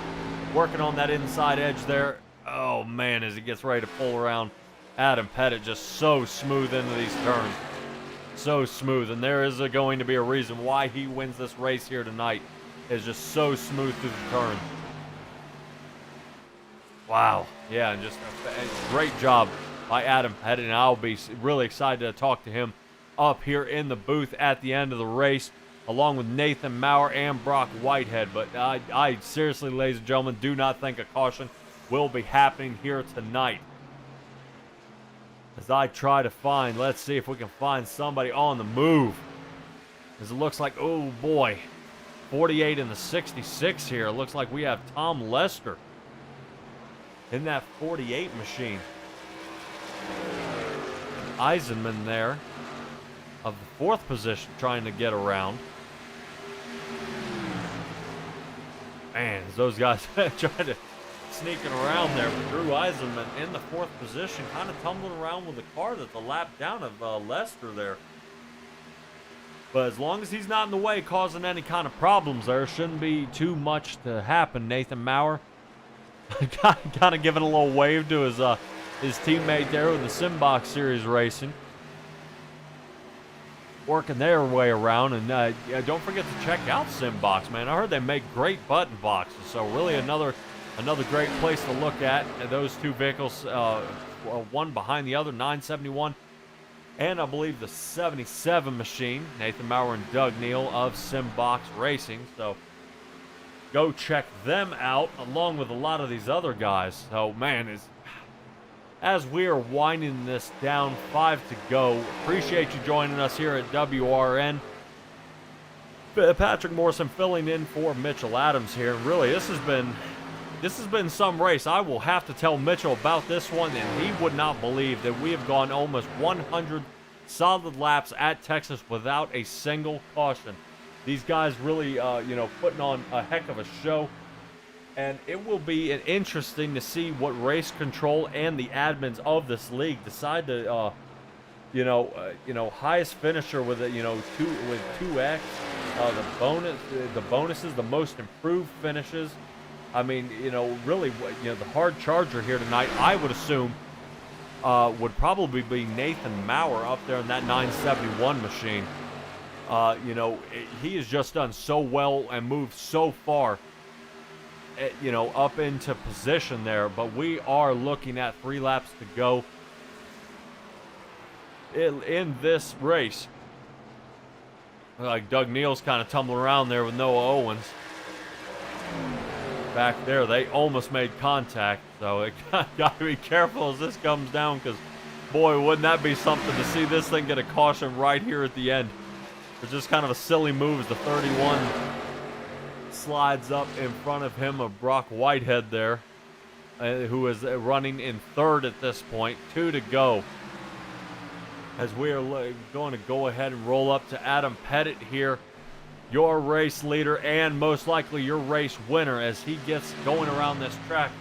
Working on that inside edge there. Oh, man, as he gets ready to pull around. Adam Pettit just so smooth into these turns. So smooth, and there is going to be a reason why he wins this race here tonight. Is just so smooth through the turn. Wow. Yeah, and just a great job by Adam Pettit, and I'll be really excited to talk to him up here in the booth at the end of the race, along with Nathan Maurer and Brock Whitehead. But I seriously, ladies and gentlemen, do not think a caution will be happening here tonight. As I try to find, let's see if we can find somebody on the move. As it looks like, oh boy, 48 in the 66 here. It looks like we have Tom Lester in that 48 machine. Eisenman there of the 4th position trying to get around. Man, those guys trying to sneaking around there. But Drew Eisenman in the 4th position, kind of tumbling around with the car that's a lap down of Lester there. But as long as he's not in the way causing any kind of problems, there shouldn't be too much to happen. Nathan Maurer kind of giving a little wave to his teammate there with the Simbox Series Racing. Working their way around, and yeah, don't forget to check out Simbox, man. I heard they make great button boxes, so really another great place to look at. And those two vehicles, one behind the other, 971, and I believe the 77 machine, Nathan Maurer and Doug Neal of Simbox Racing. So go check them out, along with a lot of these other guys. So, man, as we are winding this down, 5 to go, appreciate you joining us here at WRN. Patrick Morrison filling in for Mitchell Adams here. Really, this has been some race. I will have to tell Mitchell about this one, and he would not believe that we have gone almost 100 solid laps at Texas without a single caution. These guys really, putting on a heck of a show. And it will be interesting to see what race control and the admins of this league decide to, highest finisher with a, 2x, the bonuses, the most improved finishes. I mean, really, the hard charger here tonight, I would assume, would probably be Nathan Maurer up there in that 971 machine. He has just done so well and moved so far, up into position there, but we are looking at 3 laps to go in this race. Like Doug Neal's kind of tumbling around there with Noah Owens. Back there, they almost made contact, so it got to be careful as this comes down, because, boy, wouldn't that be something to see this thing get a caution right here at the end. It's just kind of a silly move as the 31 slides up in front of him of Brock Whitehead there, who is running in 3rd at this point. 2 to go, as we are going to go ahead and roll up to Adam Pettit here, your race leader and most likely your race winner, as he gets going around this track.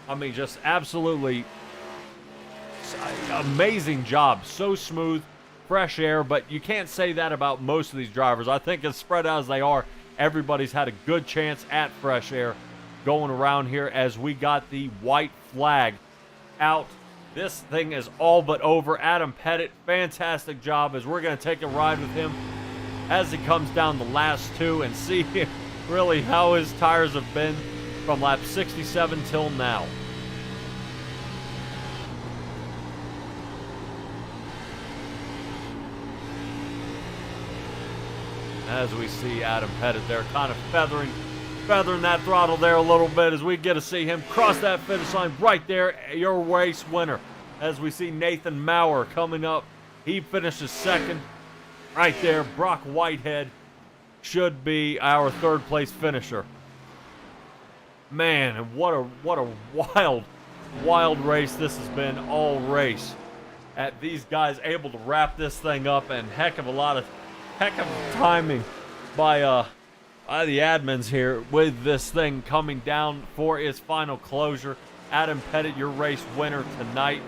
I mean, just absolutely amazing job. So smooth, fresh air, but you can't say that about most of these drivers. I think as spread out as they are, everybody's had a good chance at fresh air going around here as we got the white flag out. This thing is all but over. Adam Pettit, fantastic job, as we're going to take a ride with him as he comes down the last 2 and see really how his tires have been from lap 67 till now. As we see Adam Pettit there kind of feathering that throttle there a little bit, as we get to see him cross that finish line right there, your race winner. As we see Nathan Maurer coming up, he finishes 2nd right there. Brock Whitehead should be our 3rd place finisher. Man, and what a wild race this has been all race. At these guys able to wrap this thing up, and heck of timing by the admins here with this thing coming down for its final closure. Adam Pettit, your race winner tonight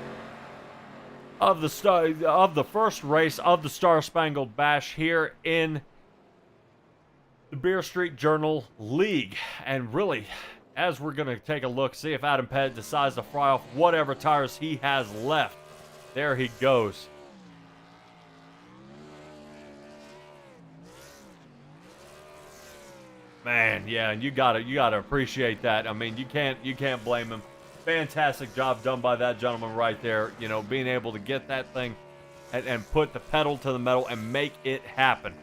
of the first race of the Star Spangled Bash here in the Beer Street Journal League. And really, as we're going to take a look, see if Adam Pettit decides to fry off whatever tires he has left. There he goes. Man, yeah, and you gotta appreciate that. I mean, you can't blame him. Fantastic job done by that gentleman right there. Being able to get that thing and put the pedal to the metal and make it happen.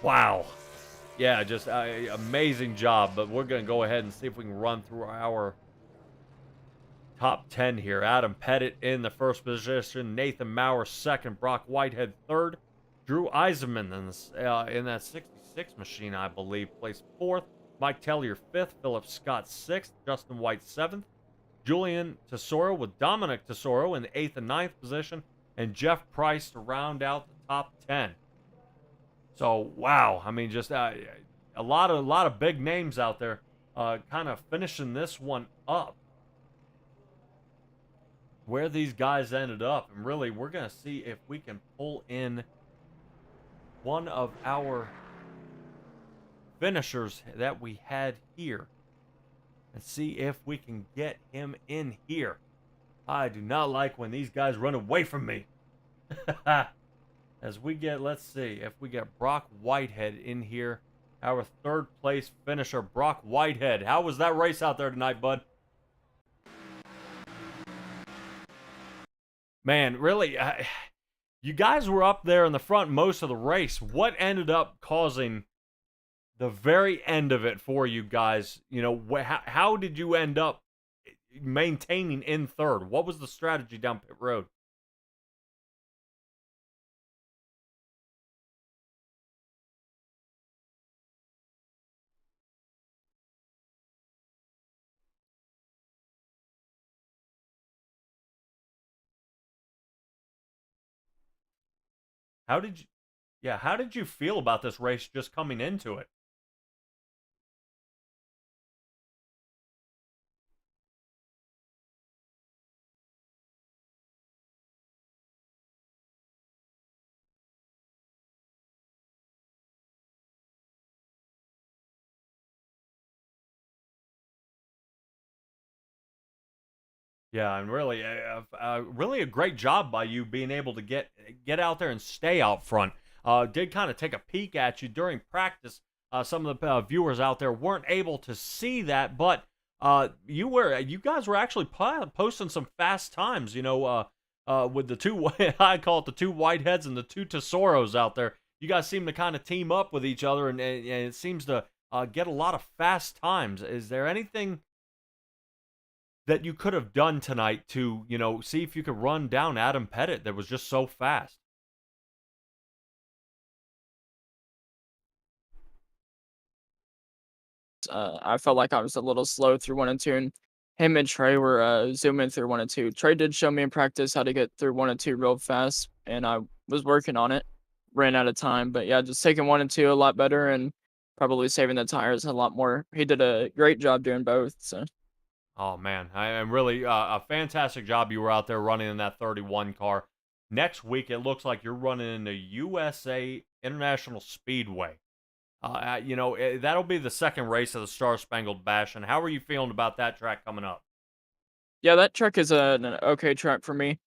Wow. Yeah, just amazing job. But we're gonna go ahead and see if we can run through our top 10 here. Adam Pettit in the 1st position, Nathan Maurer 2nd, Brock Whitehead 3rd, Drew Eisenman in that 66 machine, I believe, placed 4th. Mike Tellier 5th, Philip Scott 6th, Justin White 7th, Julian Tesoro with Dominic Tesoro in the 8th and 9th position, and Jeff Price to round out the top 10. So, wow, I mean, just a lot of big names out there kind of finishing this one up. Where these guys ended up, and really, we're going to see if we can pull in one of our finishers that we had here and see if we can get him in here. I do not like when these guys run away from me. As we get, let's see, if we get Brock Whitehead in here, our third place finisher, Brock Whitehead. How was that race out there tonight, bud? Man, really, you guys were up there in the front most of the race. What ended up causing the very end of it for you guys? You know, how did you end up maintaining in third? What was the strategy down pit road? How did you, yeah, how did you feel about this race just coming into it? Yeah, and really, really a great job by you being able to get out there and stay out front. Did kind of take a peek at you during practice. Some of the viewers out there weren't able to see that, but you guys were actually posting some fast times. You know, with the two I call it the two Whiteheads and the two Tesoros out there. You guys seem to kind of team up with each other, and it seems to get a lot of fast times. Is there anything that you could have done tonight to, you know, see if you could run down Adam Pettit that was just so fast? I felt like I was a little slow through 1 and 2, and him and Trey were zooming through 1 and 2. Trey did show me in practice how to get through 1 and 2 real fast, and I was working on it. Ran out of time, but yeah, just taking 1 and 2 a lot better, and probably saving the tires a lot more. He did a great job doing both. So Oh man, I am really a fantastic job you were out there running in that 31 car. Next week it looks like you're running in the USA International Speedway. You know, that'll be the second race of the Star Spangled Bash. And how are you feeling about that track coming up? yeah, that track is an okay track for me.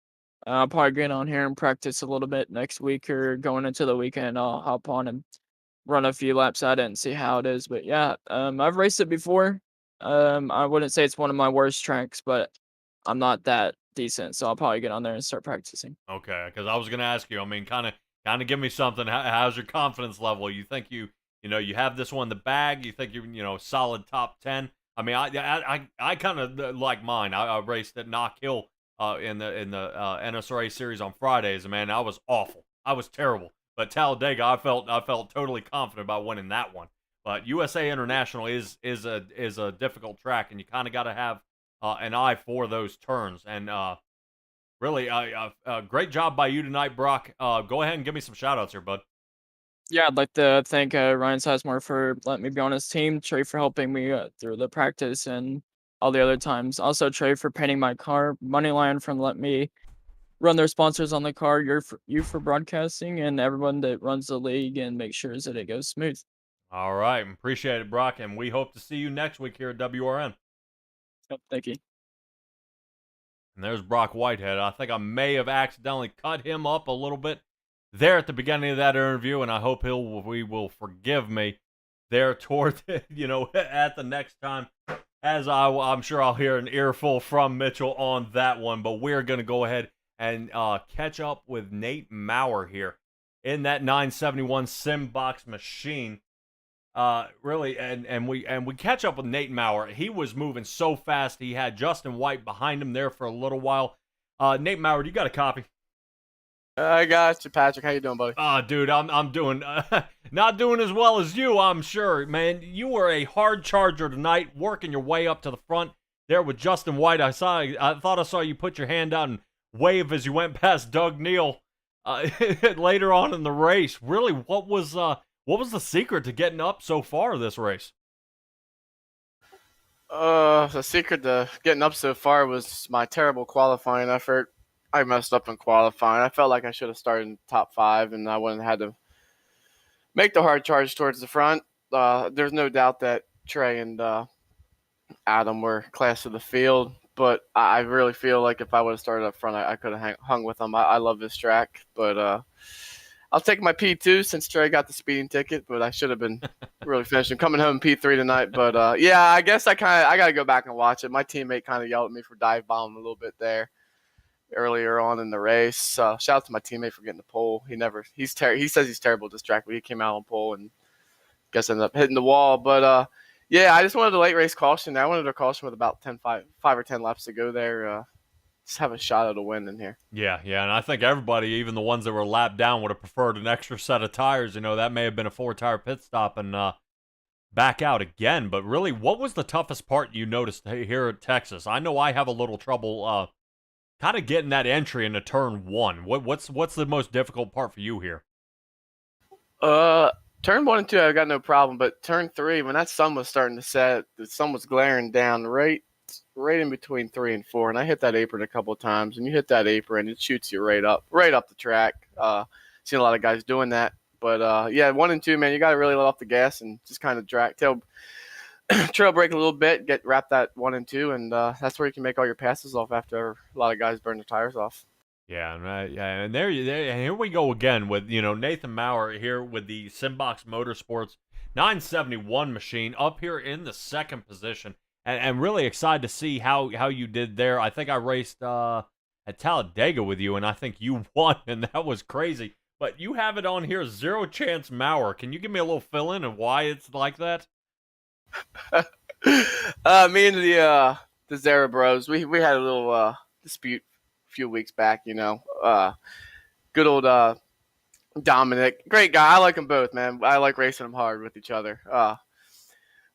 I'll probably get on here and practice a little bit next week or going into the weekend. I'll hop on and run a few laps at it and see how it is. But yeah, I've raced it before. I wouldn't say it's one of my worst tracks, but I'm not that decent, so I'll probably get on there and start practicing. Okay, because I was gonna ask you. I mean, kind of give me something. How's your confidence level? You think you know you have this one in the bag? You think you know solid top 10? I mean, I kind of like mine. I raced at Knock Hill in the NSRA series on Fridays, and man, I was awful. I was terrible. But Talladega, I felt totally confident about winning that one. But USA International is a difficult track, and you kind of got to have an eye for those turns. And really, great job by you tonight, Brock. Go ahead and give me some shout outs here, bud. Yeah, I'd like to thank Ryan Sizemore for letting me be on his team, Trey for helping me through the practice and all the other times. Also, Trey for painting my car, Moneyline for letting me run their sponsors on the car, you for broadcasting, and everyone that runs the league and makes sure that it goes smooth. All right. Appreciate it, Brock. And we hope to see you next week here at WRN. Yep, thank you. And there's Brock Whitehead. I think I may have accidentally cut him up a little bit there at the beginning of that interview, and I hope he will forgive me there toward you know at the next time. As I'm sure I'll hear an earful from Mitchell on that one, but we're gonna go ahead and catch up with Nate Maurer here in that 971 Simbox machine. Really, and we catch up with Nate Maurer. He was moving so fast. He had Justin White behind him there for a little while. Nate Maurer, do you got a copy? I got you, Patrick. How you doing, buddy? Dude, I'm doing not doing as well as you, I'm sure, man. You were a hard charger tonight, working your way up to the front there with Justin White. I thought I saw you put your hand out and wave as you went past Doug Neal later on in the race. Really, what was the secret to getting up so far this race? The secret to getting up so far was my terrible qualifying effort. I messed up in qualifying. I felt like I should have started in top 5, and I wouldn't have had to make the hard charge towards the front. There's no doubt that Trey and Adam were class of the field, but I really feel like if I would have started up front, I could have hung with them. I love this track, but I'll take my P2 since Trey got the speeding ticket, but I should have been really finishing coming home P3 tonight. But yeah, I guess I got to go back and watch it. My teammate kind of yelled at me for dive bombing a little bit there earlier on in the race. Shout out to my teammate for getting the pole. He says he's terrible at this track, but he came out on pole and guess ended up hitting the wall. But yeah, I just wanted a late race caution. I wanted a caution with about 5 or 10 laps to go there. Just have a shot at a win in here. Yeah, and I think everybody, even the ones that were lapped down, would have preferred an extra set of tires. That may have been a 4-tire pit stop and back out again. But really, what was the toughest part you noticed here at Texas? I know I have a little trouble kind of getting that entry into turn 1. What's the most difficult part for you here? Turn 1 and 2, I got no problem. But turn 3, when that sun was starting to set, the sun was glaring down right in between 3 and 4, and I hit that apron a couple of times. And you hit that apron, it shoots you right up the track. Seen a lot of guys doing that, but yeah, 1 and 2, man, you got to really let off the gas and just kind of trail brake a little bit, wrap that 1 and 2, and that's where you can make all your passes off after a lot of guys burn their tires off. Yeah, and there, and here we go again with Nathan Maurer here with the Simbox Motorsports 971 machine up here in the second position, and really excited to see how you did there. I think I raced at Talladega with you, and I think you won, and that was crazy. But you have it on here, Zero Chance Maurer. Can you give me a little fill in of why it's like that? Me and the Zara Bros, we had a little dispute few weeks back, good old Dominic, great guy. I like them both, man. I like racing them hard with each other.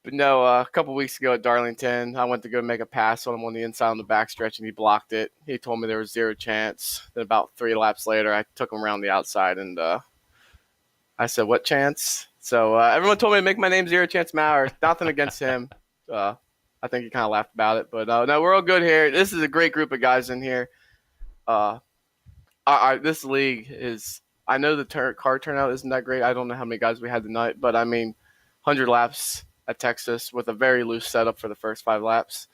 But no, a couple weeks ago at Darlington, I went to go make a pass on him on the inside on the backstretch, and he blocked it. He told me there was zero chance. Then about 3 laps later, I took him around the outside, and I said, "What chance?" So everyone told me to make my name Zero Chance Maurer. Nothing against him. I think he kind of laughed about it, but no, we're all good here. This is a great group of guys in here. This league is. I know the car turnout isn't that great. I don't know how many guys we had tonight, but I mean, 100 laps at Texas with a very loose setup for the first 5 laps.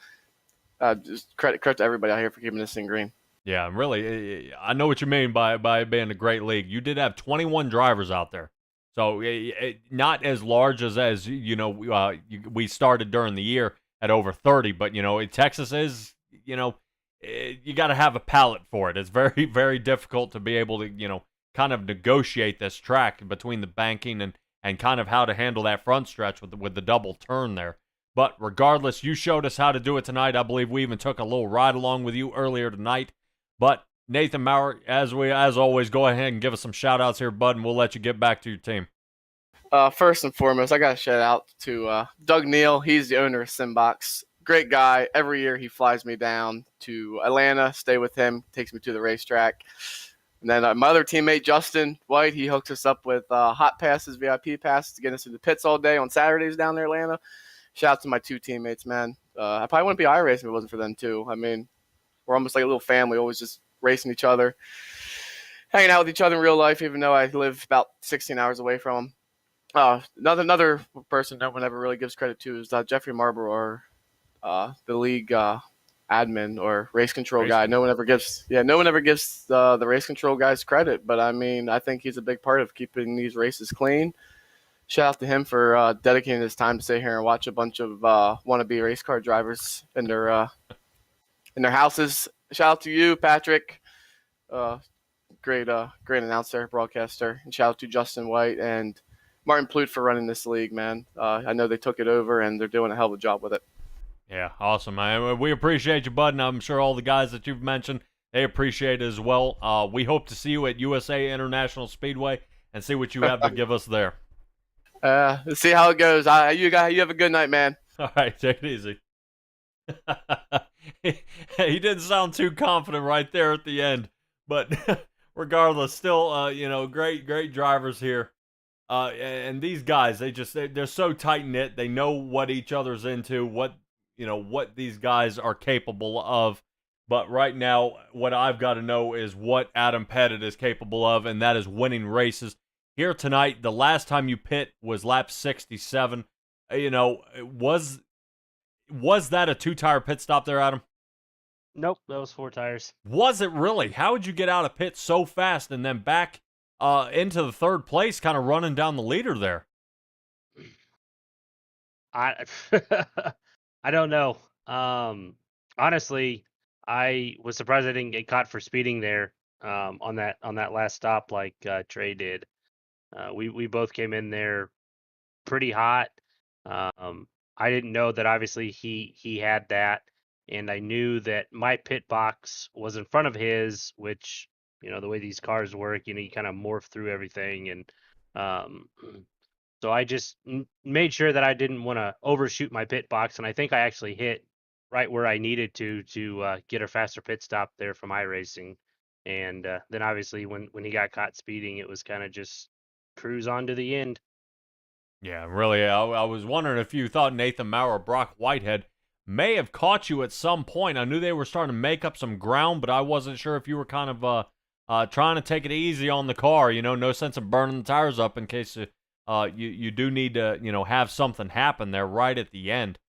Just credit to everybody out here for keeping this thing green. Yeah, really, I know what you mean by being a great league. You did have 21 drivers out there, so not as large as we started during the year at over 30, but Texas is you got to have a palate for it. It's very, very difficult to be able to, kind of negotiate this track between the banking and kind of how to handle that front stretch with the double turn there. But regardless, you showed us how to do it tonight. I believe we even took a little ride along with you earlier tonight. But Nathan Maurer, as always, go ahead and give us some shout outs here, bud, and we'll let you get back to your team. First and foremost, I got to shout out to Doug Neal. He's the owner of Simbox. Great guy. Every year he flies me down to Atlanta, stay with him, takes me to the racetrack. And then my other teammate, Justin White, he hooks us up with hot passes, VIP passes to get us to the pits all day on Saturdays down there in Atlanta. Shout out to my 2 teammates, man. I probably wouldn't be iRacing if it wasn't for them, too. I mean, we're almost like a little family, always just racing each other, hanging out with each other in real life, even though I live about 16 hours away from them. Another person no one ever really gives credit to is Jeffrey Marlborough, the league admin or race control guy. No one ever gives the race control guys credit, but I mean, I think he's a big part of keeping these races clean. Shout out to him for dedicating his time to sit here and watch a bunch of wannabe race car drivers in their houses. Shout out to you, Patrick. Great announcer, broadcaster. And shout out to Justin White and Martin Plute for running this league, man. I know they took it over and they're doing a hell of a job with it. Yeah, awesome, man. We appreciate you, bud, and I'm sure all the guys that you've mentioned, they appreciate it as well. We hope to see you at USA International Speedway and see what you have to give us there. Let's see how it goes. You have a good night, man. All right, take it easy. He didn't sound too confident right there at the end, but regardless, still, great drivers here. And these guys, they're so tight knit. They know what each other's into, what these guys are capable of. But right now, what I've got to know is what Adam Pettit is capable of, and that is winning races here tonight. The last time you pit was lap 67. You know, was that a 2-tire pit stop there, Adam? Nope, that was 4 tires. Was it really? How would you get out of pit so fast and then back into the third place, kind of running down the leader there? I I don't know. Honestly, I was surprised I didn't get caught for speeding there on that last stop like Trey did. We both came in there pretty hot. I didn't know that obviously he had that, and I knew that my pit box was in front of his, which the way these cars work, you kind of morph through everything, and um, so I just made sure that I didn't want to overshoot my pit box, and I think I actually hit right where I needed to get a faster pit stop there for my racing. And then obviously when he got caught speeding, it was kind of just cruise on to the end. Yeah, really. I was wondering if you thought Nathan Maurer or Brock Whitehead may have caught you at some point. I knew they were starting to make up some ground, but I wasn't sure if you were kind of trying to take it easy on the car. No sense of burning the tires up in case you do need to have something happen there right at the end.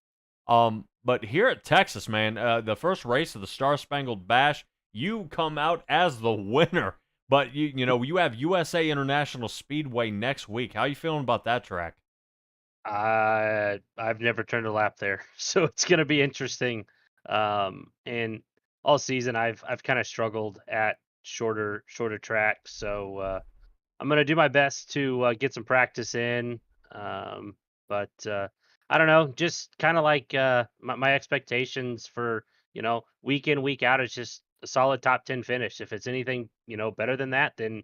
But here at Texas, man, the first race of the Star Spangled Bash, you come out as the winner. But you have USA International Speedway next week. How you feeling about that track? I've never turned a lap there, so it's gonna be interesting. And all season I've kind of struggled at shorter tracks, so I'm gonna do my best to get some practice in. But I don't know, just kind of like my expectations for week in week out is just a solid top 10 finish. If it's anything better than that, then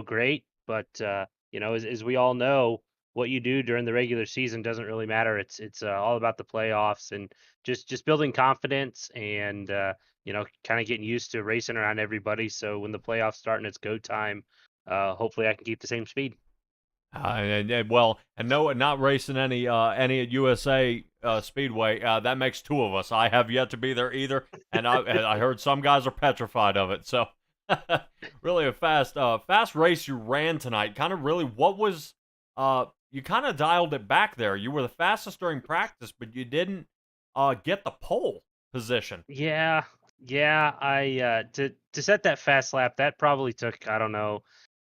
great. But as we all know, what you do during the regular season doesn't really matter. It's all about the playoffs and just building confidence and kind of getting used to racing around everybody. So when the playoffs start and it's go time, hopefully I can keep the same speed. And no, not racing any at USA Speedway. That makes two of us. I have yet to be there either, and I heard some guys are petrified of it. So, really a fast race you ran tonight. Kind of really, what was you kind of dialed it back there. You were the fastest during practice, but you didn't get the pole position. Yeah, yeah. I to set that fast lap, that probably took, I don't know,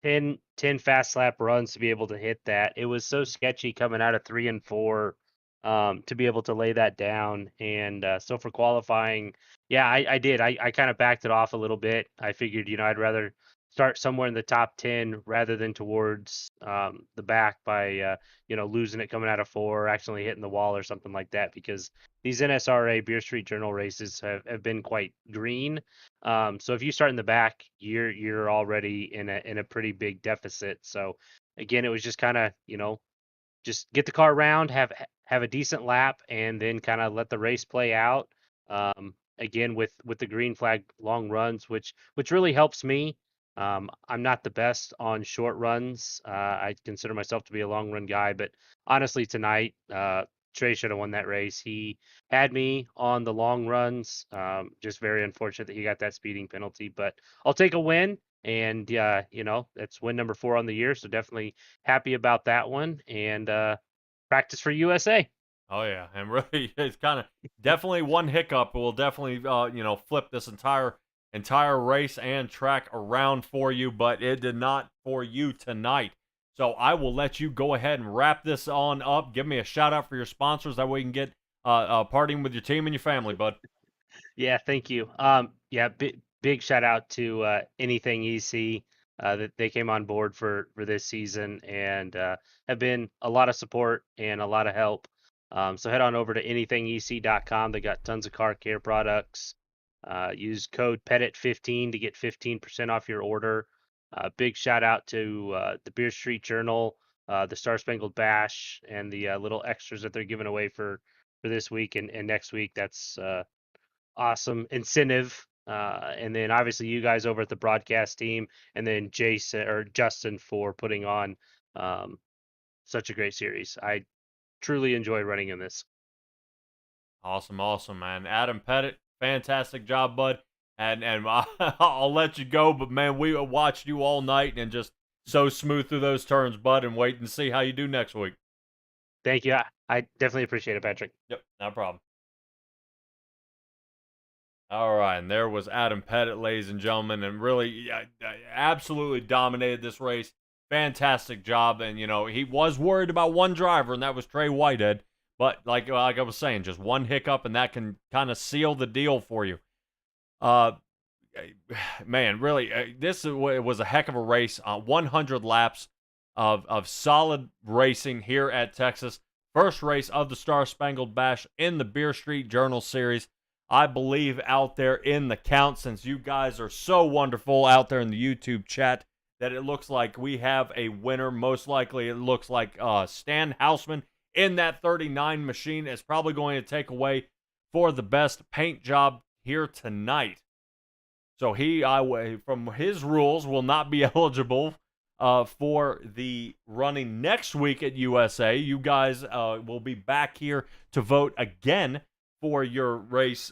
10 fast lap runs to be able to hit that. It was so sketchy coming out of 3 and 4 to be able to lay that down. And so for qualifying, yeah, I did. I kind of backed it off a little bit. I figured, I'd rather start somewhere in the top 10 rather than towards the back by, losing it coming out of 4, or accidentally hitting the wall or something like that, because these NSRA Beer Street Journal races have been quite green. So if you start in the back, you're already in a pretty big deficit. So again, it was just kind of, just get the car around, have a decent lap, and then kind of let the race play out. Again, with the green flag long runs, which really helps me. I'm not the best on short runs. I consider myself to be a long run guy, but honestly, tonight, Trey should have won that race. He had me on the long runs. Just very unfortunate that he got that speeding penalty, but I'll take a win. And that's win number 4 on the year. So definitely happy about that one. And practice for USA. Oh yeah, and really, it's kind of definitely one hiccup will definitely flip this entire race and track around for you, but it did not for you tonight. So I will let you go ahead and wrap this on up. Give me a shout out for your sponsors, that way you can get partying with your team and your family, bud. Yeah, thank you. Yeah, big shout out to Anything EC. That they came on board for this season and have been a lot of support and a lot of help. So head on over to anythingec.com. They got tons of car care products. Use code PETIT15 to get 15% off your order. Big shout out to the Beer Street Journal, the Star Spangled Bash, and the little extras that they're giving away for this week and next week. That's awesome incentive. And then obviously you guys over at the broadcast team, and then Jason or Justin for putting on such a great series. I truly enjoy running in this. Awesome, man. Adam Pettit, fantastic job, bud. And I'll let you go, but man, we watched you all night and just so smooth through those turns, bud, and wait and see how you do next week. Thank you. I definitely appreciate it, Patrick. Yep, no problem. All right, and there was Adam Pettit, ladies and gentlemen, and really absolutely dominated this race. Fantastic job, and he was worried about one driver, and that was Trey Whitehead. But like I was saying, just one hiccup, and that can kind of seal the deal for you. Man, really, this was a heck of a race. 100 laps of solid racing here at Texas. First race of the Star Spangled Bash in the Beer Street Journal Series. I believe out there in the count, since you guys are so wonderful out there in the YouTube chat, that it looks like we have a winner. Most likely, it looks like Stan Houseman in that 39 machine is probably going to take away for the best paint job here tonight. So from his rules, will not be eligible for the running next week at USA. You guys will be back here to vote again for your race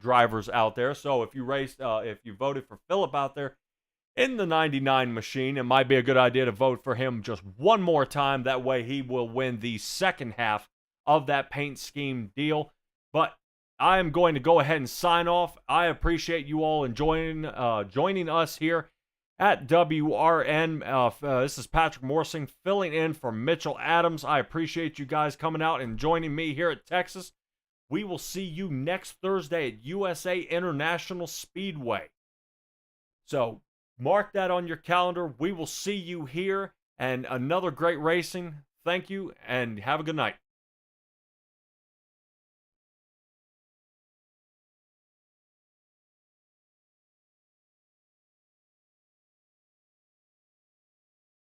drivers out there. So if you voted for Philip out there in the 99 machine, it might be a good idea to vote for him just one more time. That way he will win the second half of that paint scheme deal. But I am going to go ahead and sign off. I appreciate you all joining us here at WRN. This is Patrick Morsing filling in for Mitchell Adams. I appreciate you guys coming out and joining me here at Texas. We will see you next Thursday at USA International Speedway. So mark that on your calendar. We will see you here, and another great racing. Thank you, and have a good night.